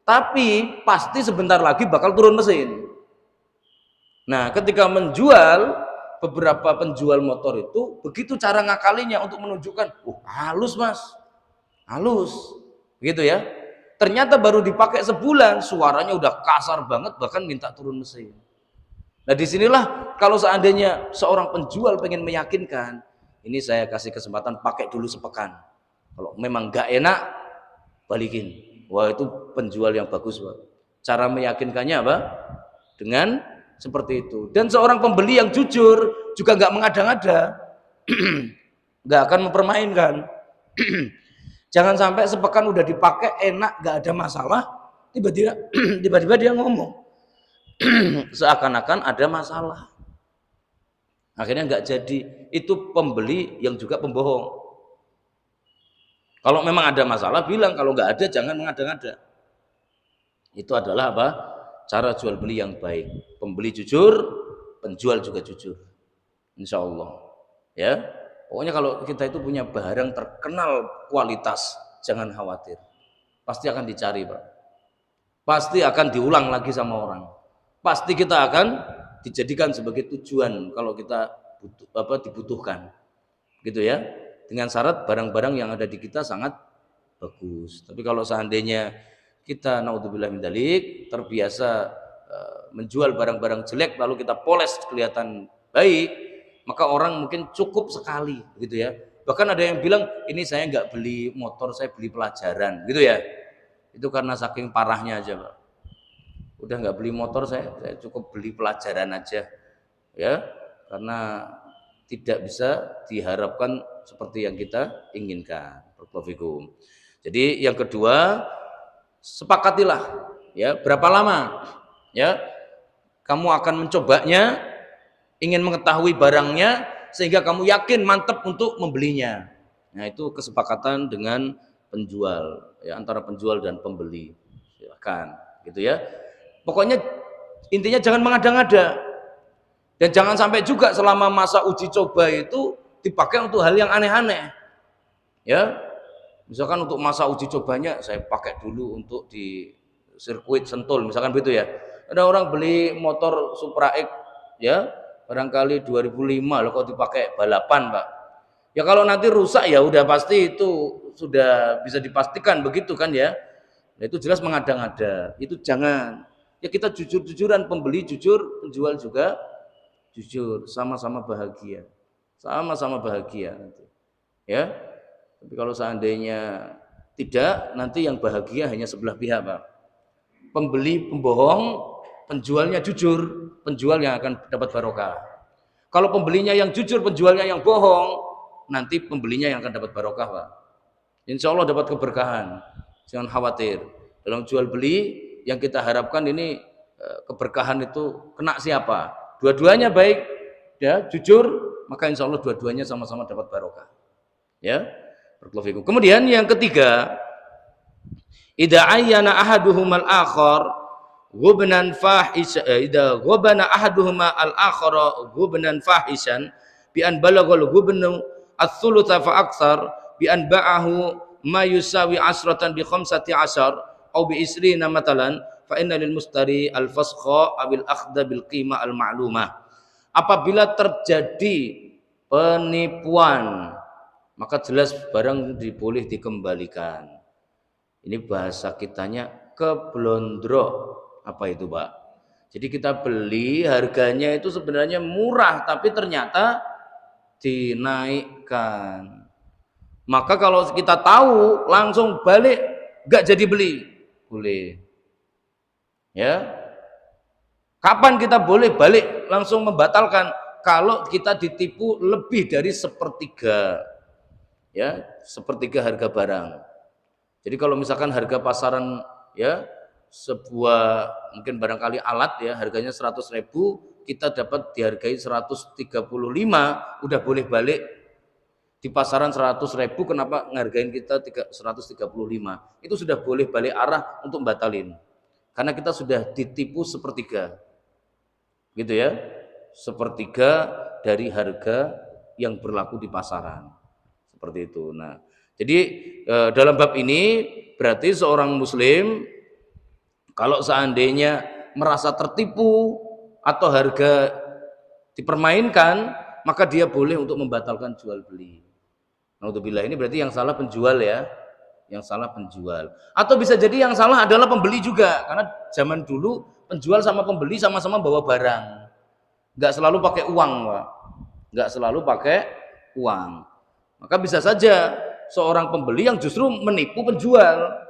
[SPEAKER 1] Tapi pasti sebentar lagi bakal turun mesin. Nah, ketika menjual, beberapa penjual motor itu begitu cara ngakalinya untuk menunjukkan, halus mas, halus, gitu ya. Ternyata baru dipakai sebulan, suaranya udah kasar banget, bahkan minta turun mesin. Nah, disinilah kalau seandainya seorang penjual pengen meyakinkan, ini saya kasih kesempatan pakai dulu sepekan. Kalau memang nggak enak, balikin. Wah, itu penjual yang bagus, Pak. Cara meyakinkannya apa? Dengan seperti itu. Dan seorang pembeli yang jujur juga nggak mengada-ngada, nggak akan mempermainkan. Jangan sampai sepekan udah dipakai enak, nggak ada masalah, tiba-tiba dia ngomong seakan-akan ada masalah. Akhirnya nggak jadi. Itu pembeli yang juga pembohong. Kalau memang ada masalah bilang, kalau nggak ada jangan mengada-ngada. Itu adalah apa? Cara jual beli yang baik. Pembeli jujur, penjual juga jujur. Insya Allah. Ya, pokoknya kalau kita itu punya barang terkenal kualitas, jangan khawatir. Pasti akan dicari, Pak. Pasti akan diulang lagi sama orang. Pasti kita akan dijadikan sebagai tujuan kalau kita dibutuhkan. Gitu ya. Dengan syarat barang-barang yang ada di kita sangat bagus. Tapi kalau seandainya kita naudzubillah min dzalik terbiasa menjual barang-barang jelek lalu kita poles kelihatan baik, maka orang mungkin cukup sekali gitu ya. Bahkan ada yang bilang ini saya nggak beli motor, saya beli pelajaran gitu ya. Itu karena saking parahnya aja, Pak. Udah nggak beli motor, saya cukup beli pelajaran aja ya, karena tidak bisa diharapkan seperti yang kita inginkan. Barakallahu. Jadi yang kedua, sepakatilah ya, berapa lama ya kamu akan mencobanya, ingin mengetahui barangnya sehingga kamu yakin mantap untuk membelinya. Nah, itu kesepakatan dengan penjual ya, antara penjual dan pembeli. Silakan gitu ya. Pokoknya intinya jangan mengada-ngada. Dan jangan sampai juga selama masa uji coba itu dipakai untuk hal yang aneh-aneh. Ya. Misalkan untuk masa uji cobanya saya pakai dulu untuk di sirkuit Sentul, misalkan begitu ya. Ada orang beli motor Supra X ya, barangkali 2005 loh kok dipakai balapan, Pak. Ya kalau nanti rusak ya udah pasti itu sudah bisa dipastikan begitu kan ya. Nah, itu jelas mengada-ngada. Itu jangan. Ya kita jujur-jujuran, pembeli jujur, penjual juga jujur, sama-sama bahagia. Sama-sama bahagia nanti. Ya. Tapi kalau seandainya tidak, nanti yang bahagia hanya sebelah pihak, Pak. Pembeli pembohong, penjualnya jujur, penjual yang akan dapat barokah. Kalau pembelinya yang jujur, penjualnya yang bohong, nanti pembelinya yang akan dapat barokah, Pak. Insya Allah dapat keberkahan. Jangan khawatir. Dalam jual beli yang kita harapkan ini keberkahan itu kena siapa? Dua-duanya baik, ya jujur, maka insya Allah dua-duanya sama-sama dapat barokah. Ya, barakallahu. Kemudian yang ketiga, idza ayyana ahaduhumal akhar ghubnan fahisha, idza ghabana ahaduhuma al-akhara ghubnan fahishan bi an balaghal ghubnu ats-tsulutsa fa aktsar bi an ba'ahu ma yusawi asratan bi 15 au bi isrina matalan fa inna lil mustari al fasqa abil akhdha bil qimah al ma'lumah. Apabila terjadi penipuan, maka jelas barang boleh dikembalikan. Ini bahasa kitanya keblondro. Apa itu, Pak? Jadi kita beli harganya itu sebenarnya murah tapi ternyata dinaikkan. Maka kalau kita tahu langsung balik, enggak jadi beli. Boleh. Ya. Kapan kita boleh balik langsung membatalkan? Kalau kita ditipu lebih dari 1/3. ya, sepertiga harga barang. Jadi kalau misalkan harga pasaran ya sebuah mungkin barangkali alat ya harganya 100.000, kita dapat dihargai 135, udah boleh balik. Di pasaran 100.000 kenapa ngargain kita 135? Itu sudah boleh balik arah untuk batalin. Karena kita sudah ditipu sepertiga. Gitu ya. Sepertiga dari harga yang berlaku di pasaran. Seperti itu. Nah, jadi dalam bab ini berarti seorang muslim kalau seandainya merasa tertipu atau harga dipermainkan, maka dia boleh untuk membatalkan jual beli. Naudzubillah, ini berarti yang salah penjual ya, yang salah penjual. Atau bisa jadi yang salah adalah pembeli juga, karena zaman dulu penjual sama pembeli sama-sama bawa barang, nggak selalu pakai uang, Pak. Nggak selalu pakai uang. Maka bisa saja seorang pembeli yang justru menipu penjual,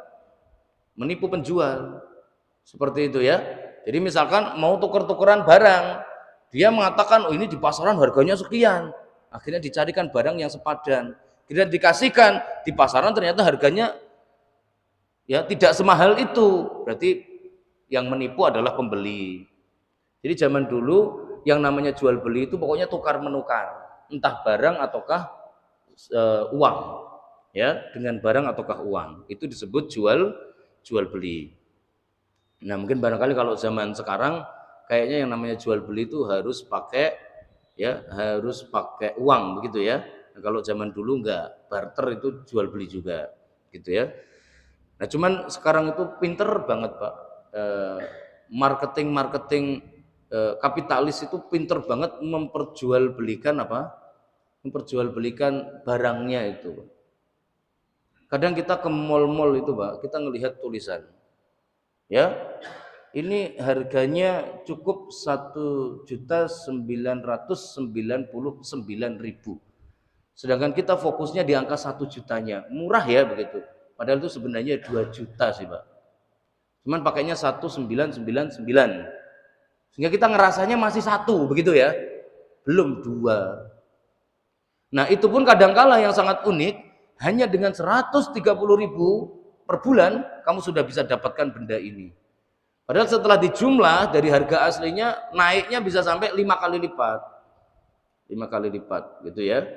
[SPEAKER 1] seperti itu ya. Jadi misalkan mau tuker-tukeran barang, dia mengatakan, oh ini di pasaran harganya sekian, akhirnya dicarikan barang yang sepadan. Kemudian dikasihkan di pasaran ternyata harganya ya tidak semahal itu. Berarti yang menipu adalah pembeli. Jadi zaman dulu yang namanya jual beli itu pokoknya tukar menukar, entah barang ataukah uang, ya, dengan barang ataukah uang. Itu disebut jual beli. Nah, mungkin barangkali kalau zaman sekarang kayaknya yang namanya jual beli itu harus pakai uang begitu ya. Nah, kalau zaman dulu enggak, barter itu jual beli juga gitu ya. Nah, cuman sekarang itu pinter banget Pak, marketing kapitalis itu pinter banget memperjualbelikan barangnya itu. Kadang kita ke mall-mall itu Pak, kita ngelihat tulisan ya, ini harganya cukup 1.999.000. Sedangkan kita fokusnya di angka 1 jutanya. Murah ya begitu. Padahal itu sebenarnya 2 juta sih, Pak. Cuman pakainya 1.999. Sehingga kita ngerasanya masih 1 begitu ya. Belum 2. Nah, itu pun kadangkala yang sangat unik, hanya dengan 130.000 per bulan kamu sudah bisa dapatkan benda ini. Padahal setelah dijumlah dari harga aslinya naiknya bisa sampai 5 kali lipat. 5 kali lipat gitu ya.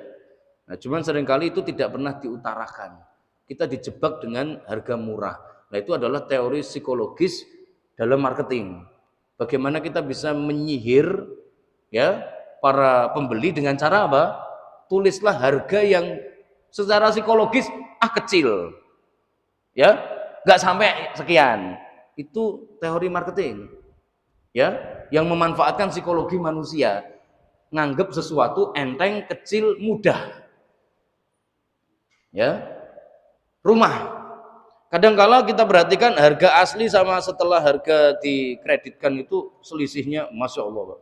[SPEAKER 1] Nah, cuman seringkali itu tidak pernah diutarakan. Kita dijebak dengan harga murah. Nah, itu adalah teori psikologis dalam marketing. Bagaimana kita bisa menyihir ya para pembeli dengan cara apa? Tulislah harga yang secara psikologis kecil. Ya, nggak sampai sekian. Itu teori marketing. Ya, yang memanfaatkan psikologi manusia. Nganggap sesuatu enteng, kecil, mudah. Ya, rumah. Kadangkala kita perhatikan harga asli sama setelah harga dikreditkan itu selisihnya Masya Allah Pak.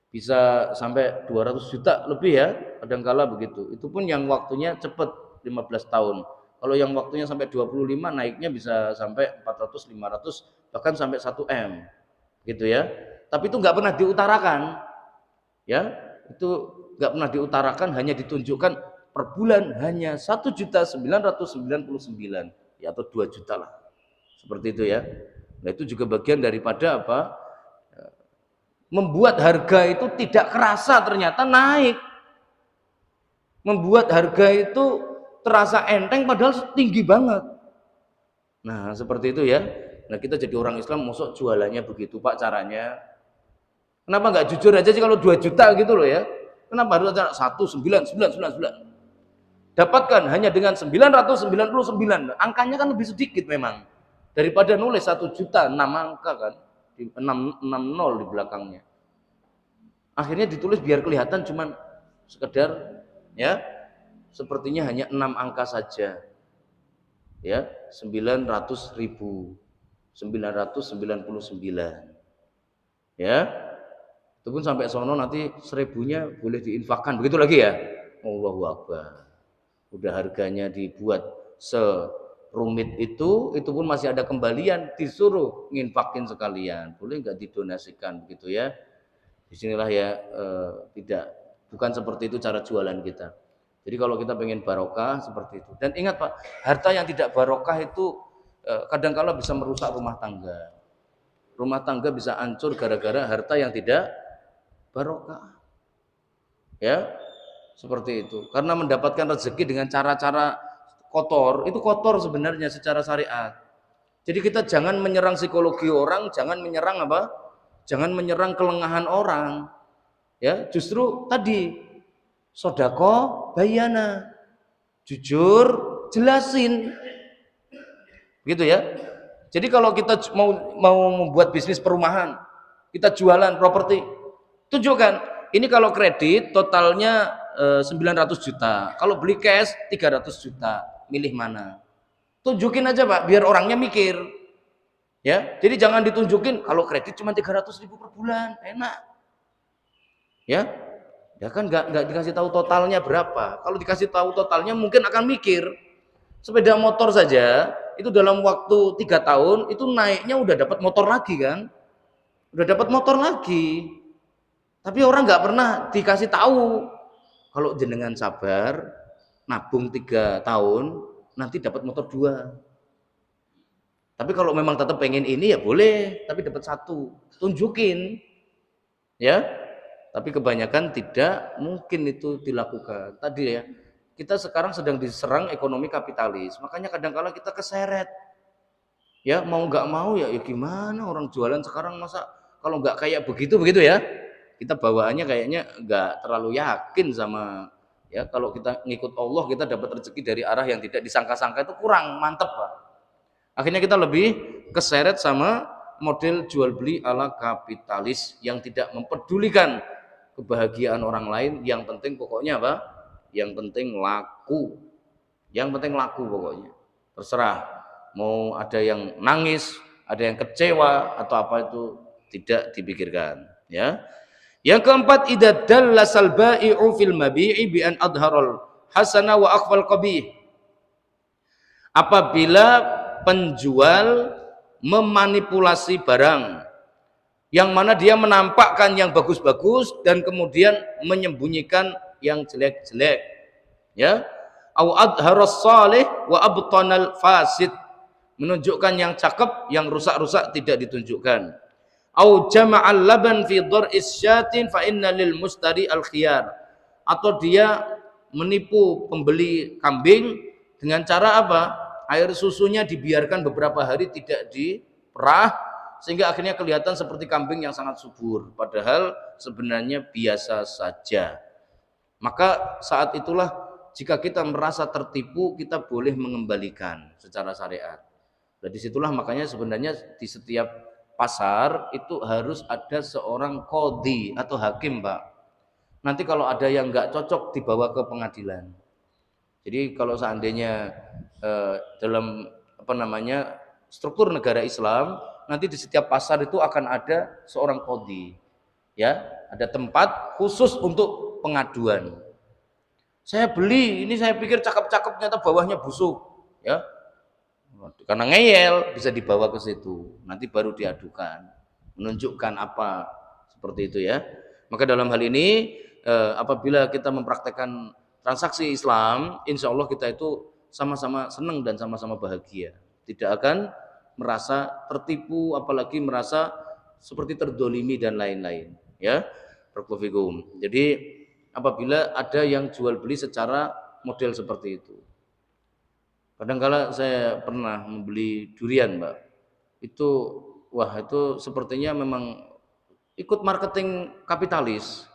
[SPEAKER 1] Bisa sampai 200 juta lebih ya, kadangkala begitu. Itu pun yang waktunya cepat 15 tahun. Kalau yang waktunya sampai 25 naiknya bisa sampai 400, 500 bahkan sampai 1 M. Gitu ya. Tapi itu nggak pernah diutarakan. Ya, itu nggak pernah diutarakan, hanya ditunjukkan per bulan hanya 1.999.000 ya, atau 2 juta lah, seperti itu ya. Nah, itu juga bagian daripada apa, membuat harga itu tidak kerasa ternyata naik, membuat harga itu terasa enteng padahal tinggi banget. Nah, seperti itu ya. Nah, kita jadi orang Islam mosok jualannya begitu Pak caranya. Kenapa nggak jujur aja sih kalau 2 juta gitu loh ya? Kenapa harus ada 1.999? Dapatkan hanya dengan 999. Angkanya kan lebih sedikit memang. Daripada nulis 1 juta 6 angka kan. 660 di belakangnya. Akhirnya ditulis biar kelihatan cuman sekedar ya sepertinya hanya 6 angka saja. Ya, 900.000. 999. Ya. Itu pun sampai sono nanti 1.000-nya boleh diinfakkan. Begitu lagi ya. Allahu Akbar. Udah harganya dibuat serumit itu pun masih ada kembalian, disuruh nginfakin sekalian, boleh nggak didonasikan begitu ya. Disinilah ya bukan seperti itu cara jualan kita. Jadi kalau kita pengen barokah seperti itu. Dan ingat Pak, harta yang tidak barokah itu kadang-kala bisa merusak rumah tangga. Rumah tangga bisa hancur gara-gara harta yang tidak barokah. Ya, seperti itu. Karena mendapatkan rezeki dengan cara-cara kotor, itu kotor sebenarnya secara syariat. Jadi kita jangan menyerang psikologi orang, jangan menyerang apa? Jangan menyerang kelengahan orang. Ya, justru tadi sodako bayana, jujur jelasin, gitu ya. Jadi kalau kita mau membuat bisnis perumahan, kita jualan properti, tunjukkan ini kalau kredit totalnya 900 juta, kalau beli cash 300 juta, milih mana? Tunjukin aja Pak, biar orangnya mikir. Ya, jadi jangan ditunjukin kalau kredit cuma 300.000 per bulan, enak. Ya, ya kan nggak dikasih tahu totalnya berapa. Kalau dikasih tahu totalnya mungkin akan mikir. Sepeda motor saja itu dalam waktu 3 tahun itu naiknya udah dapat motor lagi kan, udah dapat motor lagi. Tapi orang nggak pernah dikasih tahu kalau jenengan sabar nabung 3 tahun nanti dapat motor 2. Tapi kalau memang tetap pengen ini ya boleh, tapi dapat 1, tunjukin, ya. Tapi kebanyakan tidak mungkin itu dilakukan. Tadi ya, kita sekarang sedang diserang ekonomi kapitalis, makanya kadang-kala kita keseret. Ya mau nggak mau ya gimana, orang jualan sekarang masa kalau nggak kayak begitu ya. Kita bawaannya kayaknya nggak terlalu yakin sama, ya kalau kita ngikut Allah kita dapat rezeki dari arah yang tidak disangka-sangka itu kurang mantep Pak. Akhirnya kita lebih keseret sama model jual beli ala kapitalis yang tidak mempedulikan kebahagiaan orang lain, yang penting pokoknya apa? Yang penting laku. Yang penting laku pokoknya. Terserah mau ada yang nangis, ada yang kecewa atau apa itu tidak dipikirkan, ya. Yang keempat, idza dallasal bai'u fil mabi'i bi an adharal hasana wa akhfal qabih. Apabila penjual memanipulasi barang yang mana dia menampakkan yang bagus-bagus dan kemudian menyembunyikan yang jelek-jelek, ya, au adharas salih wa abtanal fasid, menunjukkan yang cakep, yang rusak-rusak tidak ditunjukkan. Au jama'al laban fi dhar'is syatin fa inna lil mustari al khiyar, atau dia menipu pembeli kambing dengan cara apa? Air susunya dibiarkan beberapa hari tidak diperah sehingga akhirnya kelihatan seperti kambing yang sangat subur, padahal sebenarnya biasa saja. Maka saat itulah jika kita merasa tertipu, kita boleh mengembalikan secara syariat. Dan disitulah makanya sebenarnya di setiap pasar itu harus ada seorang qadhi atau hakim Pak. Nanti kalau ada yang nggak cocok dibawa ke pengadilan. Jadi kalau seandainya dalam apa namanya struktur negara Islam, nanti di setiap pasar itu akan ada seorang qadhi, ya, ada tempat khusus untuk pengaduan. Saya beli ini, saya pikir cakep-cakep, ternyata bawahnya busuk, ya, karena ngeyel bisa dibawa ke situ, nanti baru diadukan, menunjukkan apa seperti itu, ya. Maka dalam hal ini apabila kita mempraktekkan transaksi Islam, insya Allah kita itu sama-sama senang dan sama-sama bahagia, tidak akan merasa tertipu, apalagi merasa seperti terdolimi dan lain-lain, ya. Barakallahu. Jadi apabila ada yang jual beli secara model seperti itu, kadang-kala saya pernah membeli durian Mbak, itu wah itu sepertinya memang ikut marketing kapitalis.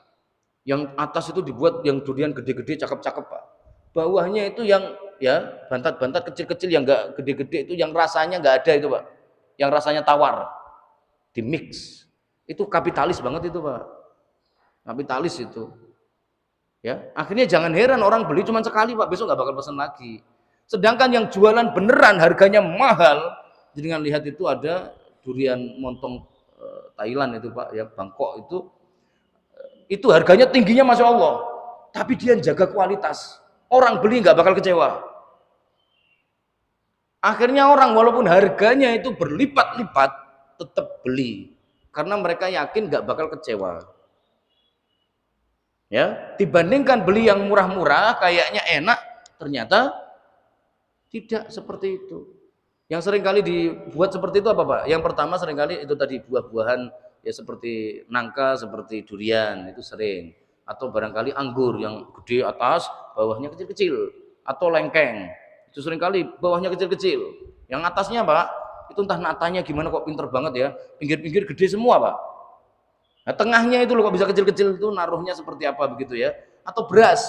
[SPEAKER 1] Yang atas itu dibuat yang durian gede-gede cakep-cakep Pak, bawahnya itu yang ya bantat-bantat kecil-kecil yang enggak gede-gede, itu yang rasanya enggak ada itu Pak, yang rasanya tawar, di mix. Itu kapitalis banget itu Pak, kapitalis itu, ya. Akhirnya jangan heran orang beli cuma sekali Pak, besok enggak bakal pesan lagi. Sedangkan yang jualan beneran harganya mahal. Jangan lihat itu ada durian montong Thailand itu Pak, ya, Bangkok itu harganya tingginya Masya Allah, tapi dia jaga kualitas, orang beli nggak bakal kecewa. Akhirnya orang walaupun harganya itu berlipat-lipat tetap beli karena mereka yakin nggak bakal kecewa, Ya, dibandingkan beli yang murah-murah kayaknya enak, ternyata tidak seperti itu. Yang seringkali dibuat seperti itu apa, Pak? Yang pertama seringkali itu tadi buah-buahan ya seperti nangka, seperti durian, itu sering. Atau barangkali anggur yang gede atas, bawahnya kecil-kecil, atau lengkeng. Itu seringkali bawahnya kecil-kecil. Yang atasnya, Pak, itu entah natanya gimana kok pinter banget ya. Pinggir-pinggir gede semua, Pak. Nah, tengahnya itu loh kok bisa kecil-kecil, itu naruhnya seperti apa begitu ya. Atau beras.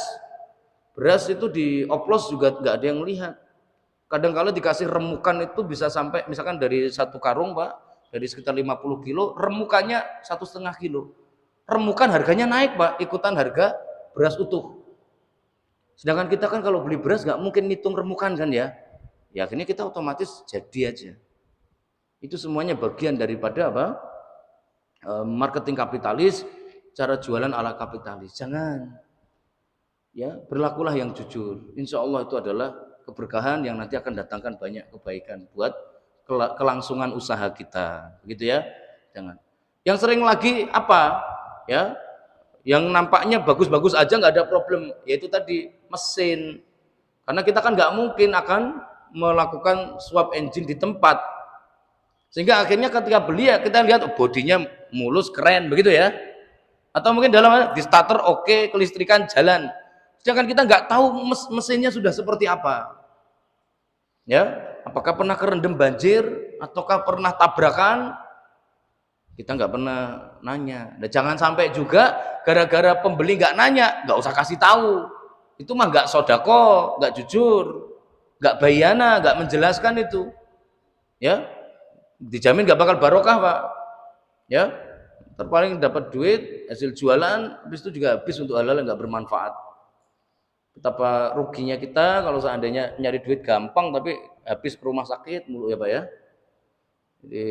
[SPEAKER 1] Beras itu dioplos juga nggak ada yang melihat. Kadang-kala dikasih remukan itu bisa sampai misalkan dari 1 karung, Pak, dari sekitar 50 kilo, remukannya 1,5 kilo. Remukan harganya naik, Pak, ikutan harga beras utuh. Sedangkan kita kan kalau beli beras nggak mungkin ngitung remukan kan ya. Ya akhirnya kita otomatis jadi aja. Itu semuanya bagian daripada apa? Marketing kapitalis, cara jualan ala kapitalis. Jangan. Ya, berlakulah yang jujur. Insya Allah itu adalah keberkahan yang nanti akan datangkan banyak kebaikan buat kelangsungan usaha kita. Begitu ya. Jangan. Yang sering lagi apa? Ya, yang nampaknya bagus-bagus aja nggak ada problem, yaitu tadi mesin. Karena kita kan nggak mungkin akan melakukan swap engine di tempat. Sehingga akhirnya ketika beli ya kita lihat oh, bodinya mulus keren begitu ya. Atau mungkin dalam di starter oke, kelistrikan jalan. Sedangkan kita nggak tahu mesinnya sudah seperti apa. Ya, apakah pernah kerendam banjir ataukah pernah tabrakan? Kita nggak pernah nanya. Dan jangan sampai juga gara-gara pembeli nggak nanya, nggak usah kasih tahu. Itu mah nggak sodako, nggak jujur, nggak bayana, nggak menjelaskan itu. Ya, dijamin nggak bakal barokah, Pak. Ya, terpaling dapat duit hasil jualan, habis itu juga habis untuk hal-hal yang nggak bermanfaat. Betapa ruginya kita kalau seandainya nyari duit gampang tapi habis ke rumah sakit mulu ya, Pak ya. Jadi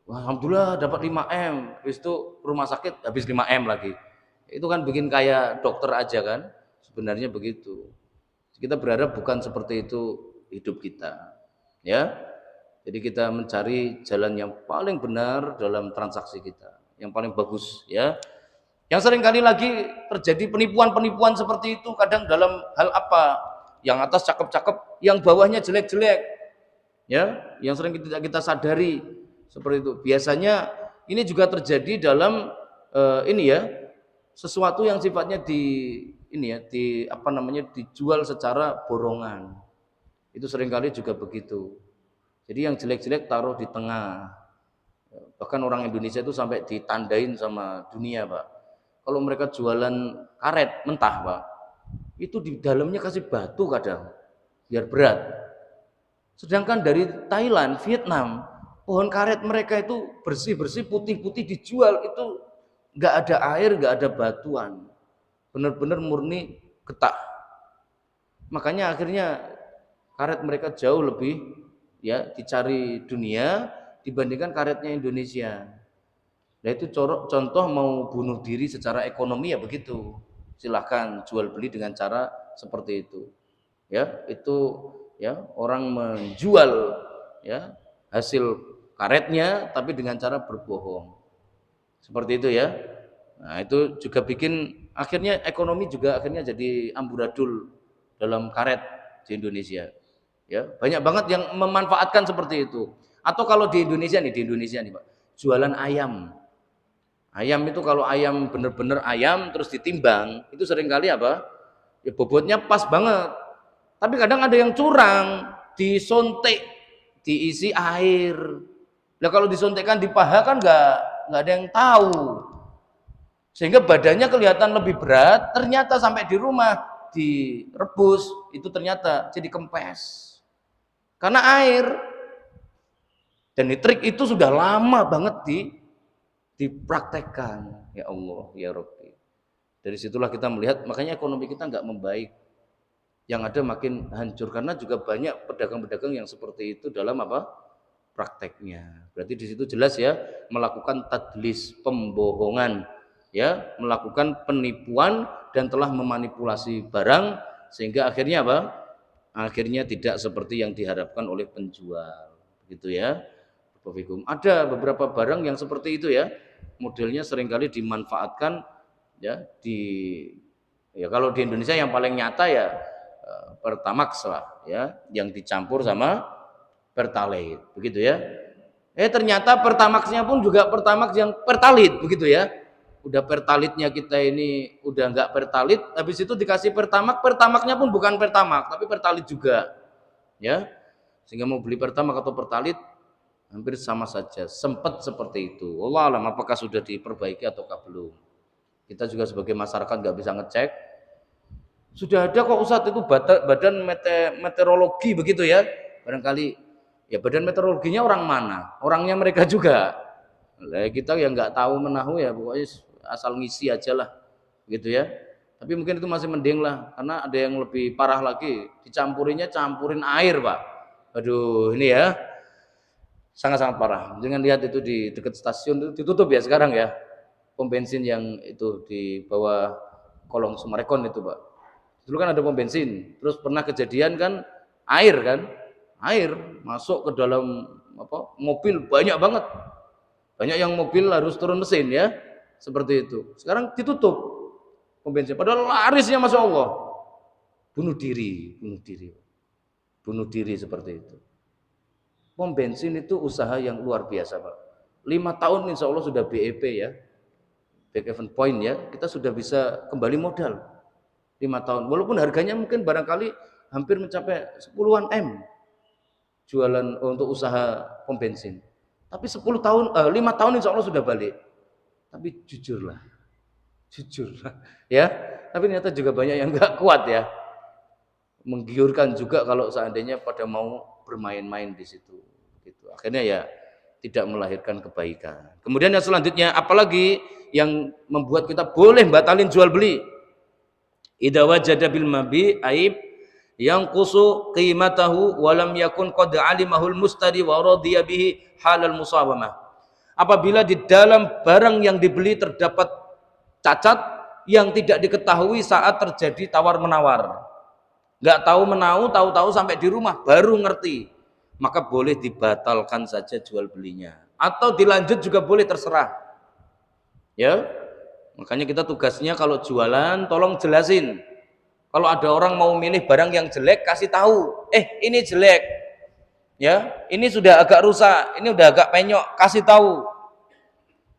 [SPEAKER 1] wah, alhamdulillah dapat 5M, habis itu rumah sakit habis 5M lagi. Itu kan bikin kayak dokter aja kan. Sebenarnya begitu. Kita berharap bukan seperti itu hidup kita. Ya. Jadi kita mencari jalan yang paling benar dalam transaksi kita, yang paling bagus ya. Yang sering kali lagi terjadi penipuan-penipuan seperti itu kadang dalam hal apa? Yang atas cakep-cakep, yang bawahnya jelek-jelek. Ya, yang sering kita sadari seperti itu. Biasanya ini juga terjadi dalam ini ya, sesuatu yang sifatnya dijual secara borongan. Itu seringkali juga begitu. Jadi yang jelek-jelek taruh di tengah. Bahkan orang Indonesia itu sampai ditandain sama dunia, Pak. Kalau mereka jualan karet mentah, Pak, itu di dalamnya kasih batu kadang, biar berat. Sedangkan dari Thailand, Vietnam, pohon karet mereka itu bersih-bersih, putih-putih dijual, itu nggak ada air, nggak ada batuan. Benar-benar murni getah. Makanya akhirnya karet mereka jauh lebih ya dicari dunia dibandingkan karetnya Indonesia. Nah itu contoh mau bunuh diri secara ekonomi ya begitu. Silahkan jual beli dengan cara seperti itu. Ya itu ya orang menjual ya hasil karetnya tapi dengan cara berbohong. Seperti itu ya. Nah itu juga bikin akhirnya ekonomi juga akhirnya jadi amburadul dalam karet di Indonesia. Ya banyak banget yang memanfaatkan seperti itu. Atau kalau di Indonesia nih Pak, jualan ayam. Ayam itu kalau ayam bener-bener ayam terus ditimbang itu seringkali apa? Ya bobotnya pas banget. Tapi kadang ada yang curang, disontek, diisi air. Nah kalau disontekkan di paha kan nggak ada yang tahu. Sehingga badannya kelihatan lebih berat, ternyata sampai di rumah direbus itu ternyata jadi kempes. Karena air. Dan trik itu sudah lama banget dipraktekkan. Ya Allah, ya Rabbi. Dari situlah kita melihat makanya ekonomi kita nggak membaik, yang ada makin hancur karena juga banyak pedagang-pedagang yang seperti itu dalam apa prakteknya. Berarti di situ jelas ya melakukan tadlis, pembohongan, ya melakukan penipuan dan telah memanipulasi barang sehingga akhirnya apa? Akhirnya tidak seperti yang diharapkan oleh penjual, gitu ya. Ada beberapa barang yang seperti itu ya. Modelnya seringkali dimanfaatkan Ya, kalau di Indonesia yang paling nyata ya Pertamax lah ya, yang dicampur sama Pertalite, begitu ya. Ternyata Pertamaxnya pun juga Pertamax yang Pertalite, begitu ya. Udah Pertalite-nya kita ini udah nggak Pertalite, habis itu dikasih Pertamax, Pertamaxnya pun bukan Pertamax tapi Pertalite juga, ya. Sehingga mau beli Pertamax atau Pertalite hampir sama saja, sempat seperti itu. Wallah alam apakah sudah diperbaiki ataukah belum. Kita juga sebagai masyarakat nggak bisa ngecek. Sudah ada kok Ustadz itu badan meteorologi begitu ya. Barangkali ya badan meteorologinya orang mana? Orangnya mereka juga. Nah, kita yang nggak tahu menahu ya pokoknya asal ngisi aja lah gitu ya. Tapi mungkin itu masih mending lah, karena ada yang lebih parah lagi, campurin air Pak. Aduh ini ya sangat-sangat parah. Jangan lihat itu di dekat stasiun itu ditutup ya sekarang ya, pom bensin yang itu di bawah kolong Sumarekon itu Pak. Dulu kan ada pom bensin, terus pernah kejadian kan air masuk ke dalam mobil banyak banget. Banyak yang mobil harus turun mesin ya, seperti itu. Sekarang ditutup pom bensin, padahal larisnya Masya Allah. Bunuh diri seperti itu. Pom bensin itu usaha yang luar biasa Pak. 5 tahun insya Allah sudah BEP ya, break even point ya, kita sudah bisa kembali modal. 5 tahun, walaupun harganya mungkin barangkali hampir mencapai 10-an M jualan untuk usaha pom bensin. Tapi 5 tahun insya Allah sudah balik. Tapi jujurlah ya. Tapi ternyata juga banyak yang nggak kuat ya. Menggiurkan juga kalau seandainya pada mau bermain-main di situ. Gitu. Akhirnya ya tidak melahirkan kebaikan. Kemudian yang selanjutnya, apalagi yang membuat kita boleh batalin jual beli? Idza wajada bil mabi aib yang kusu qimatahu walam yakun qad alimahul mustari wa radiya bihi halal musawamah. Apabila di dalam barang yang dibeli terdapat cacat yang tidak diketahui saat terjadi tawar menawar, nggak tahu menahu, tahu-tahu sampai di rumah baru ngerti, maka boleh dibatalkan saja jual belinya, atau dilanjut juga boleh, terserah ya. Makanya kita tugasnya kalau jualan tolong jelasin. Kalau ada orang mau milih barang yang jelek, kasih tahu, ini jelek ya, ini sudah agak rusak, ini udah agak penyok, kasih tahu.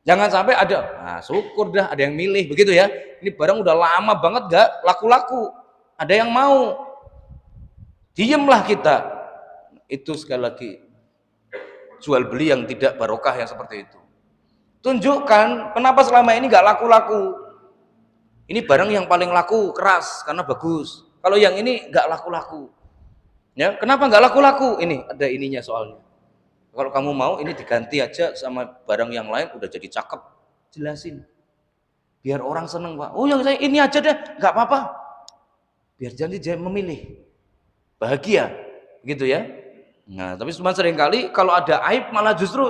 [SPEAKER 1] Jangan sampai ada, syukur dah ada yang milih begitu ya, ini barang udah lama banget gak laku-laku, ada yang mau, diemlah kita. Itu sekali lagi jual beli yang tidak barokah yang seperti itu. Tunjukkan kenapa selama ini gak laku-laku. Ini barang yang paling laku, keras karena bagus. Kalau yang ini gak laku-laku ya, kenapa gak laku-laku? Ini ada ininya soalnya. Kalau kamu mau ini diganti aja sama barang yang lain, udah jadi cakep, jelasin biar orang seneng Pak. Oh yang saya ini aja deh, gak apa-apa, biar jadi dia memilih, bahagia gitu ya. Nah tapi cuma seringkali kalau ada aib malah justru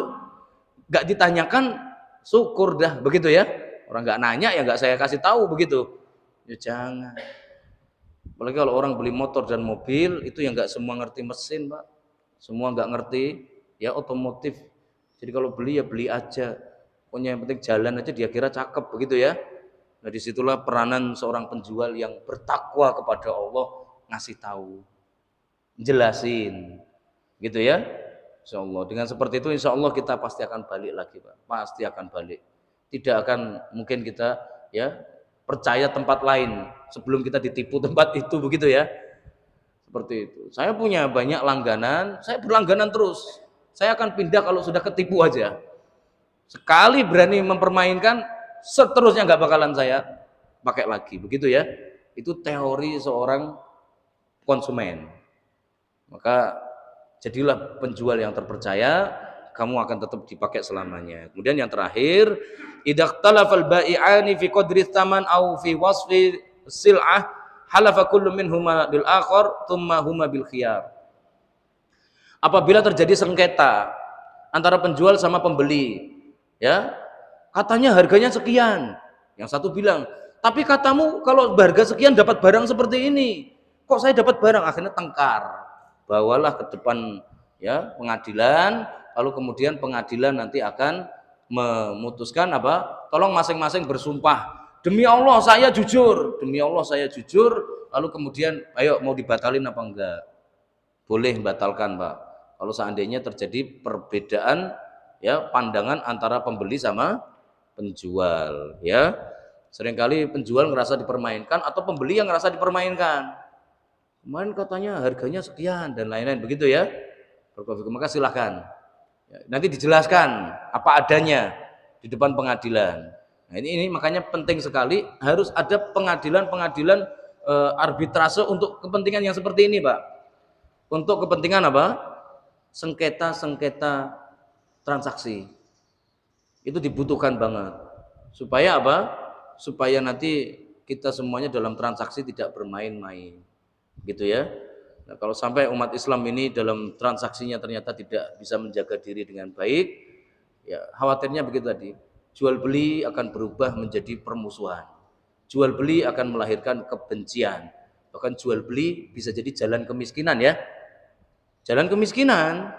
[SPEAKER 1] gak ditanyakan, syukur dah begitu ya. Orang nggak nanya ya nggak saya kasih tahu begitu. Ya jangan. Apalagi kalau orang beli motor dan mobil itu yang nggak semua ngerti mesin Pak. Semua nggak ngerti ya otomotif. Jadi kalau beli ya beli aja. Pokoknya yang penting jalan aja dia kira cakep begitu ya. Nah disitulah peranan seorang penjual yang bertakwa kepada Allah, ngasih tahu, jelasin, gitu ya. Insya Allah dengan seperti itu insya Allah kita pasti akan balik lagi Pak. Pasti akan balik. Tidak akan mungkin kita ya percaya tempat lain sebelum kita ditipu tempat itu begitu ya. Seperti itu. Saya punya banyak langganan, saya berlangganan terus. Saya akan pindah kalau sudah ketipu aja. Sekali berani mempermainkan, seterusnya nggak bakalan saya pakai lagi begitu ya. Itu teori seorang konsumen. Maka jadilah penjual yang terpercaya, kamu akan tetap dipakai selamanya. Kemudian yang terakhir, idaktalafal bai'ani fi qadri tsaman aw fi wasfi sil'ah halafa kullu minhuma bil akhar thumma huma bil khiyar. Apabila terjadi sengketa antara penjual sama pembeli, ya, katanya harganya sekian, yang satu bilang, tapi katamu kalau harga sekian dapat barang seperti ini, kok saya dapat barang, akhirnya tengkar. Bawalah ke depan ya pengadilan, lalu kemudian pengadilan nanti akan memutuskan apa? Tolong masing-masing bersumpah Demi Allah saya jujur, demi Allah saya jujur, lalu kemudian ayo mau dibatalin apa enggak? Boleh batalkan, Pak. Kalau seandainya terjadi perbedaan ya pandangan antara pembeli sama penjual, ya. Seringkali penjual ngerasa dipermainkan atau pembeli yang ngerasa dipermainkan. Kemarin katanya harganya sekian dan lain-lain begitu ya. Maka silahkan. Ya, nanti dijelaskan apa adanya di depan pengadilan. Nah, ini makanya penting sekali harus ada pengadilan-pengadilan arbitrase untuk kepentingan yang seperti ini, Pak. Untuk kepentingan apa? Sengketa-sengketa transaksi. Itu dibutuhkan banget. Supaya apa? Supaya nanti kita semuanya dalam transaksi tidak bermain-main. Gitu ya. Nah, kalau sampai umat Islam ini dalam transaksinya ternyata tidak bisa menjaga diri dengan baik, ya khawatirnya begitu tadi. Jual beli akan berubah menjadi permusuhan. Jual beli akan melahirkan kebencian. Bahkan jual beli bisa jadi jalan kemiskinan ya. Jalan kemiskinan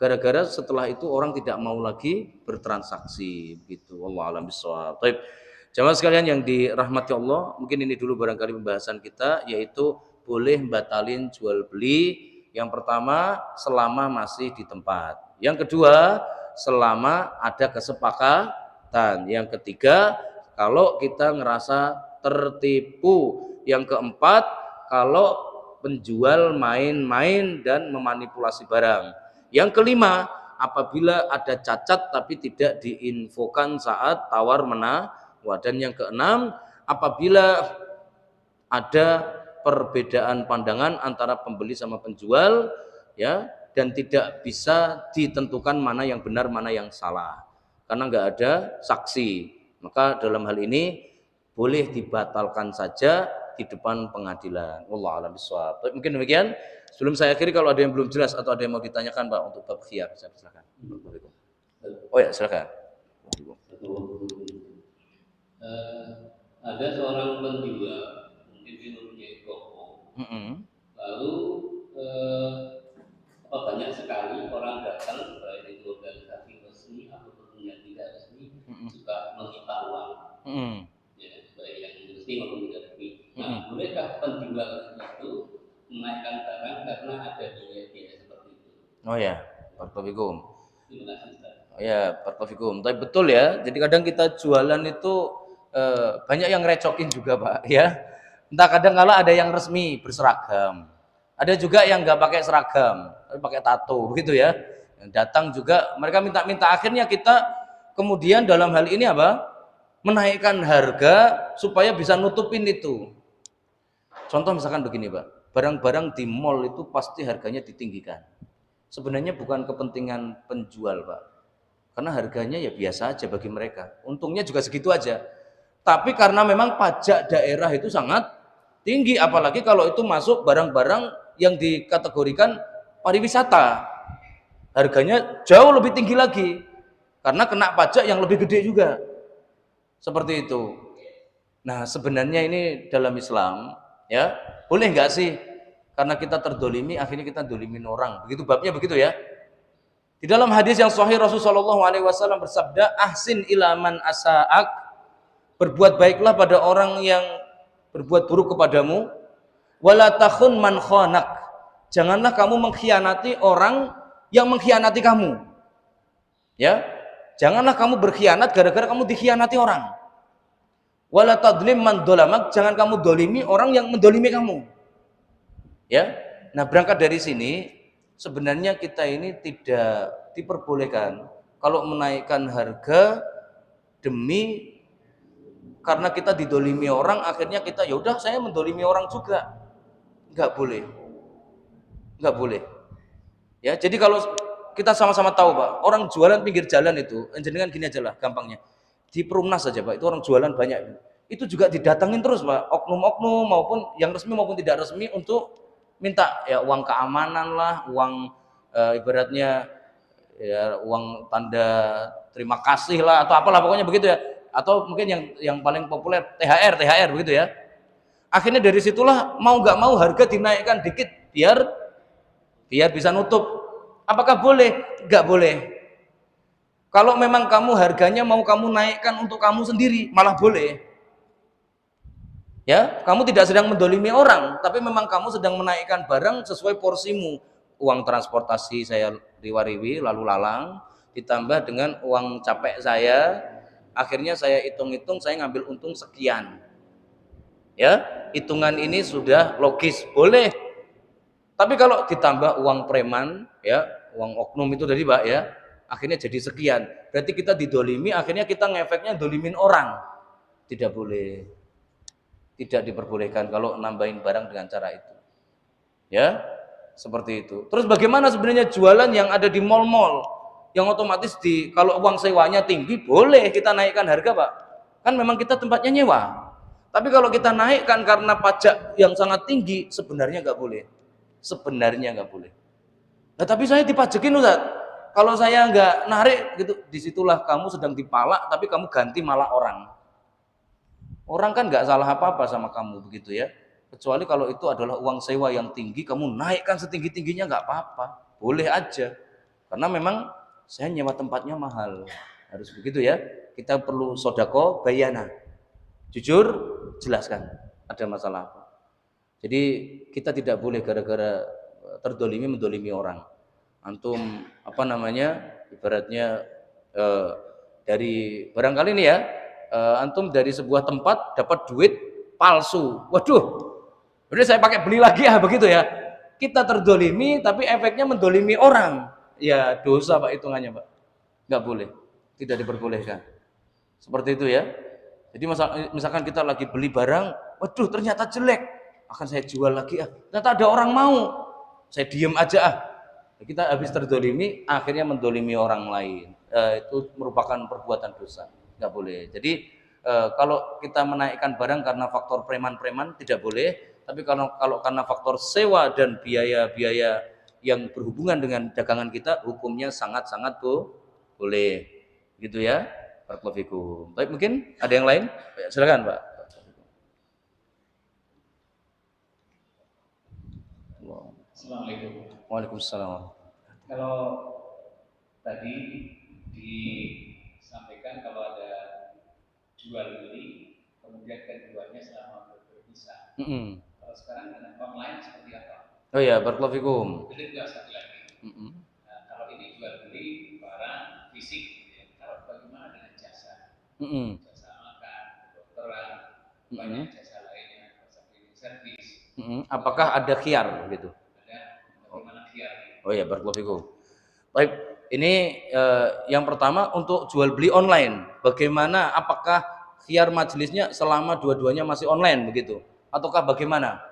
[SPEAKER 1] gara-gara setelah itu orang tidak mau lagi bertransaksi gitu. Wallahu a'lam bishawab. Baik. Jamaah sekalian yang dirahmati Allah, mungkin ini dulu barangkali pembahasan kita, yaitu boleh batalin jual beli. Yang pertama selama masih di tempat. Yang kedua selama ada kesepakatan. Yang ketiga kalau kita ngerasa tertipu. Yang keempat kalau penjual main-main dan memanipulasi barang. Yang kelima apabila ada cacat tapi tidak diinfokan saat tawar menawar. Dan yang keenam apabila ada perbedaan pandangan antara pembeli sama penjual ya dan tidak bisa ditentukan mana yang benar mana yang salah karena nggak ada saksi, maka dalam hal ini boleh dibatalkan saja di depan pengadilan. Wallahu a'lam bishawab. Mungkin demikian. Sebelum saya akhiri, kalau ada yang belum jelas atau ada yang mau ditanyakan Pak untuk bab khiyar, saya silakan. Oh ya silakan.
[SPEAKER 2] Ada seorang penjual mungkin dia mempunyai toko, lalu banyak sekali orang datang baik itu organisasi resmi ataupun yang tidak resmi suka meminta uang, ya, baik yang resmi maupun tidak resmi. Nah, bolehkah penjual itu menaikkan barang karena ada biaya seperti itu?
[SPEAKER 1] Oh ya, Barakallahu.
[SPEAKER 2] Terima kasih.
[SPEAKER 1] Oh ya, Barakallahu. Tapi betul ya. Jadi kadang kita jualan itu banyak yang recokin juga Pak ya. Entah kadang kala ada yang resmi berseragam, ada juga yang nggak pakai seragam tapi pakai tato begitu ya. Yang datang juga mereka minta-minta, akhirnya kita kemudian dalam hal ini apa, menaikkan harga supaya bisa nutupin itu. Contoh misalkan begini Pak, barang-barang di mall itu pasti harganya ditinggikan. Sebenarnya bukan kepentingan penjual Pak, karena harganya ya biasa aja bagi mereka, untungnya juga segitu aja. Tapi karena memang pajak daerah itu sangat tinggi, apalagi kalau itu masuk barang-barang yang dikategorikan pariwisata, harganya jauh lebih tinggi lagi karena kena pajak yang lebih gede juga, seperti itu. Nah sebenarnya ini dalam Islam ya boleh nggak sih, karena kita terdolimi akhirnya kita dolimin orang, begitu babnya begitu ya. Di dalam hadis yang sahih Rasulullah SAW bersabda, ahsin ilaman asa'ak, berbuat baiklah pada orang yang berbuat buruk kepadamu, wala takhun man khanak, janganlah kamu mengkhianati orang yang mengkhianati kamu. Ya, janganlah kamu berkhianat gara-gara kamu dikhianati orang. Wala tadlim man dolamak, jangan kamu dolimi orang yang mendolimi kamu. Ya, nah berangkat dari sini sebenarnya kita ini tidak diperbolehkan kalau menaikkan harga demi karena kita didolimi orang, akhirnya kita ya udah saya mendolimi orang juga, nggak boleh, nggak boleh. Ya, jadi kalau kita sama-sama tahu Pak, orang jualan pinggir jalan itu, jenengan gini aja lah, gampangnya, di Perumnas saja Pak, itu orang jualan banyak, itu juga didatangin terus Pak, oknum-oknum maupun yang resmi maupun tidak resmi untuk minta ya uang keamanan lah, uang ibaratnya ya uang tanda terima kasih lah atau apalah pokoknya begitu ya. Atau mungkin yang paling populer THR begitu ya. Akhirnya dari situlah mau nggak mau harga dinaikkan dikit biar bisa nutup. Apakah boleh? Nggak boleh. Kalau memang kamu harganya mau kamu naikkan untuk kamu sendiri malah boleh. Ya, kamu tidak sedang mendolimi orang, tapi memang kamu sedang menaikkan barang sesuai porsimu. Uang transportasi saya riwa-riwi lalu lalang, ditambah dengan uang capek saya, akhirnya saya hitung-hitung saya ngambil untung sekian. Ya, hitungan ini sudah logis, boleh. Tapi kalau ditambah uang preman, ya, uang oknum itu tadi Pak ya, akhirnya jadi sekian. Berarti kita didolimi, akhirnya kita ngefeknya dolimin orang. Tidak boleh. Tidak diperbolehkan kalau nambahin barang dengan cara itu. Ya, seperti itu. Terus bagaimana sebenarnya jualan yang ada di mal-mal? Yang otomatis kalau uang sewanya tinggi, boleh kita naikkan harga Pak. Kan memang kita tempatnya nyewa. Tapi kalau kita naikkan karena pajak yang sangat tinggi, sebenarnya nggak boleh. Sebenarnya nggak boleh. Nah, tapi saya dipajekin Ustaz. Kalau saya nggak narik gitu, disitulah kamu sedang dipalak, tapi kamu ganti malah orang. Orang kan nggak salah apa-apa sama kamu begitu ya. Kecuali kalau itu adalah uang sewa yang tinggi, kamu naikkan setinggi-tingginya nggak apa-apa, boleh aja. Karena memang saya nyewa tempatnya mahal, harus begitu ya. Kita perlu sodako bayana, jujur jelaskan ada masalah apa. Jadi kita tidak boleh gara-gara terdolimi mendolimi orang. Antum apa namanya ibaratnya dari barangkali ini ya. Antum dari sebuah tempat dapat duit palsu, waduh, udah saya pakai beli lagi ya begitu ya. Kita terdolimi tapi efeknya mendolimi orang, ya dosa Pak hitungannya Pak, nggak boleh, tidak diperbolehkan. Seperti itu ya. Jadi misalkan kita lagi beli barang, waduh ternyata jelek, akan saya jual lagi ternyata ada orang mau, saya diem aja kita habis terdolimi, akhirnya mendolimi orang lain. Itu merupakan perbuatan dosa. Nggak boleh. Jadi kalau kita menaikkan barang karena faktor preman-preman tidak boleh, tapi kalau karena faktor sewa dan biaya-biaya yang berhubungan dengan dagangan kita, hukumnya sangat-sangat boleh. Gitu ya. Barakallahu fikum. Baik, mungkin ada yang lain? Silakan, Pak.
[SPEAKER 2] Assalamualaikum.
[SPEAKER 1] Waalaikumsalam.
[SPEAKER 2] Kalau tadi disampaikan kalau ada jual beli, kemudian keduanya selama berpisah. Kalau sekarang dengan online seperti apa?
[SPEAKER 1] Oh ya, barakallahu fikum.
[SPEAKER 2] Itu juga satu lagi. Nah, kalau ini jual beli barang fisik, ya. Kalau bagaimana dengan jasa? Jasa makan, kedokteran, banyak jasa lainnya, jasa cleaning service.
[SPEAKER 1] Apakah ada khiyar gitu?
[SPEAKER 2] Ada, bagaimana khiyar?
[SPEAKER 1] Oh ya, barakallahu fikum. Baik, ini yang pertama untuk jual beli online. Bagaimana? Apakah khiyar majelisnya selama dua-duanya masih online begitu? Ataukah bagaimana?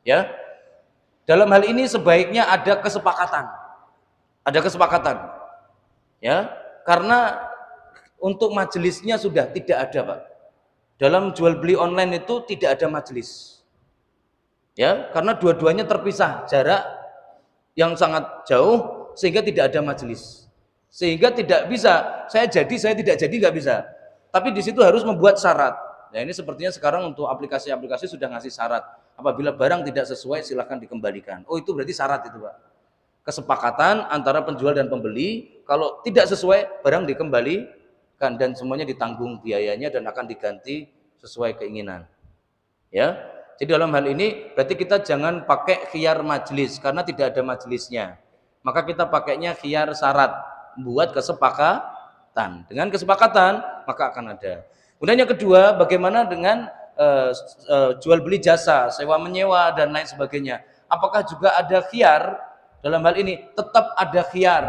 [SPEAKER 1] Ya. Dalam hal ini sebaiknya ada kesepakatan. Ada kesepakatan. Ya, karena untuk majelisnya sudah tidak ada, Pak. Dalam jual beli online itu tidak ada majelis. Ya, karena dua-duanya terpisah jarak yang sangat jauh sehingga tidak ada majelis. Sehingga tidak bisa saya tidak jadi nggak bisa. Tapi di situ harus membuat syarat. Nah, ini sepertinya sekarang untuk aplikasi-aplikasi sudah ngasih syarat. Apabila barang tidak sesuai silahkan dikembalikan. Oh, itu berarti syarat itu, Pak. Kesepakatan antara penjual dan pembeli, kalau tidak sesuai barang dikembalikan dan semuanya ditanggung biayanya dan akan diganti sesuai keinginan. Ya. Jadi dalam hal ini berarti kita jangan pakai khiyar majelis karena tidak ada majelisnya. Maka kita pakainya khiyar syarat, buat kesepakatan. Dengan kesepakatan maka akan ada. Kemudian yang kedua, bagaimana dengan jual beli jasa, sewa menyewa dan lain sebagainya. Apakah juga ada khiyar? Dalam hal ini tetap ada khiyar.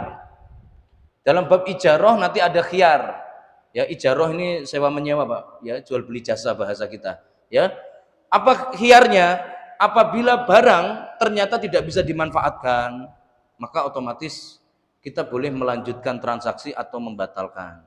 [SPEAKER 1] Dalam bab ijarah nanti ada khiyar. Ya, ijarah ini sewa menyewa, Pak. Ya, jual beli jasa bahasa kita. Ya. Apa khiyarnya? Apabila barang ternyata tidak bisa dimanfaatkan, maka otomatis kita boleh melanjutkan transaksi atau membatalkan.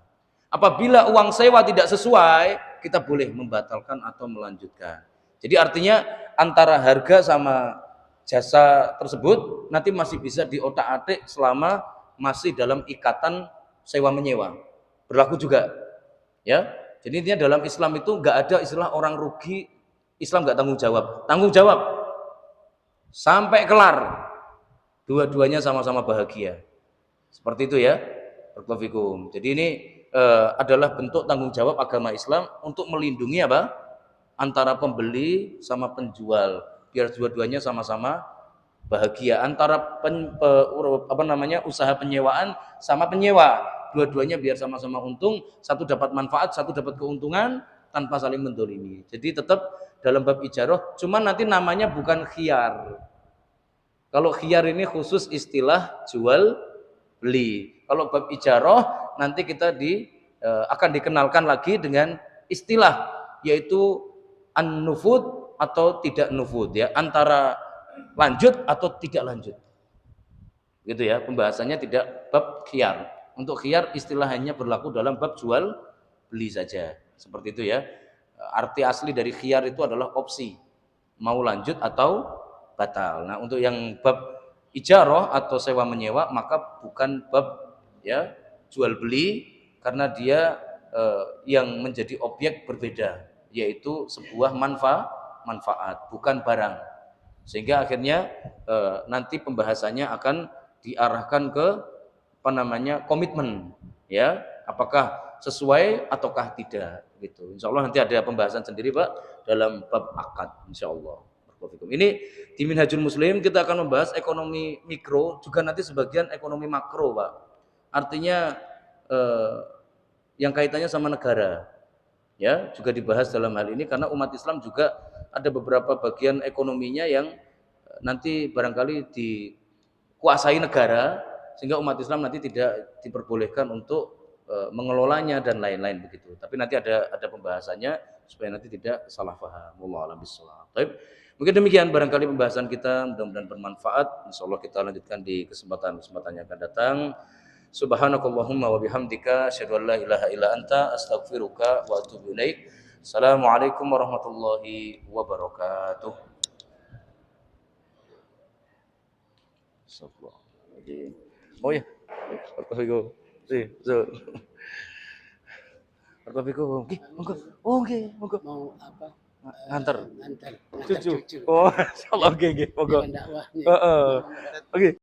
[SPEAKER 1] Apabila uang sewa tidak sesuai, kita boleh membatalkan atau melanjutkan. Jadi artinya antara harga sama jasa tersebut nanti masih bisa diotak-atik selama masih dalam ikatan sewa menyewa. Berlaku juga. Ya. Jadi intinya dalam Islam itu nggak ada istilah orang rugi. Islam nggak tanggung jawab. Tanggung jawab sampai kelar. Dua-duanya sama-sama bahagia. Seperti itu ya. Barakallahu fikum. Jadi ini adalah bentuk tanggung jawab agama Islam untuk melindungi apa? antara pembeli sama penjual, biar dua-duanya sama-sama bahagia. Antara usaha penyewaan sama penyewa, dua-duanya biar sama-sama untung, satu dapat manfaat, satu dapat keuntungan tanpa saling mendolimi. Jadi tetap dalam bab ijarah, cuman nanti namanya bukan khiyar. Kalau khiyar ini khusus istilah jual beli. Kalau bab ijarah nanti kita akan dikenalkan lagi dengan istilah, yaitu an-nufud atau tidak nufud, ya, antara lanjut atau tidak lanjut. Gitu ya, pembahasannya tidak bab khiyar. Untuk khiyar istilahnya berlaku dalam bab jual beli saja. Seperti itu ya. Arti asli dari khiyar itu adalah opsi, mau lanjut atau batal. Nah, untuk yang bab ijarah atau sewa menyewa maka bukan bab ya jual beli, karena dia yang menjadi objek berbeda, yaitu sebuah manfaat, bukan barang. Sehingga akhirnya nanti pembahasannya akan diarahkan ke komitmen, ya, apakah sesuai ataukah tidak gitu. Insya Allah nanti ada pembahasan sendiri Pak dalam bab akad, insya Allah. Ini di Minhajul Muslim kita akan membahas ekonomi mikro, juga nanti sebagian ekonomi makro Pak. Artinya yang kaitannya sama negara, ya, juga dibahas dalam hal ini, karena umat Islam juga ada beberapa bagian ekonominya yang nanti barangkali dikuasai negara, sehingga umat Islam nanti tidak diperbolehkan untuk mengelolanya dan lain-lain begitu. Tapi nanti ada pembahasannya supaya nanti tidak salah paham. Wallahu a'lam bishawab. Baik. Mungkin demikian barangkali pembahasan kita, mudah-mudahan bermanfaat. Insyaallah kita lanjutkan di kesempatan yang akan datang. Subhanakallahumma wa bihamdika asyhadu an la ilaha illa anta astaghfiruka wa atubu ilaik. Assalamualaikum warahmatullahi wabarakatuh. Oh ya, Barakallahu fikum. Barakallahu fikum. Monggo.
[SPEAKER 2] Mau apa?
[SPEAKER 1] Nganter.
[SPEAKER 2] Nganter
[SPEAKER 1] Cucu. Oh, insyaallah nggih. Monggo.
[SPEAKER 2] Dakwahnya.
[SPEAKER 1] Heeh. Oke.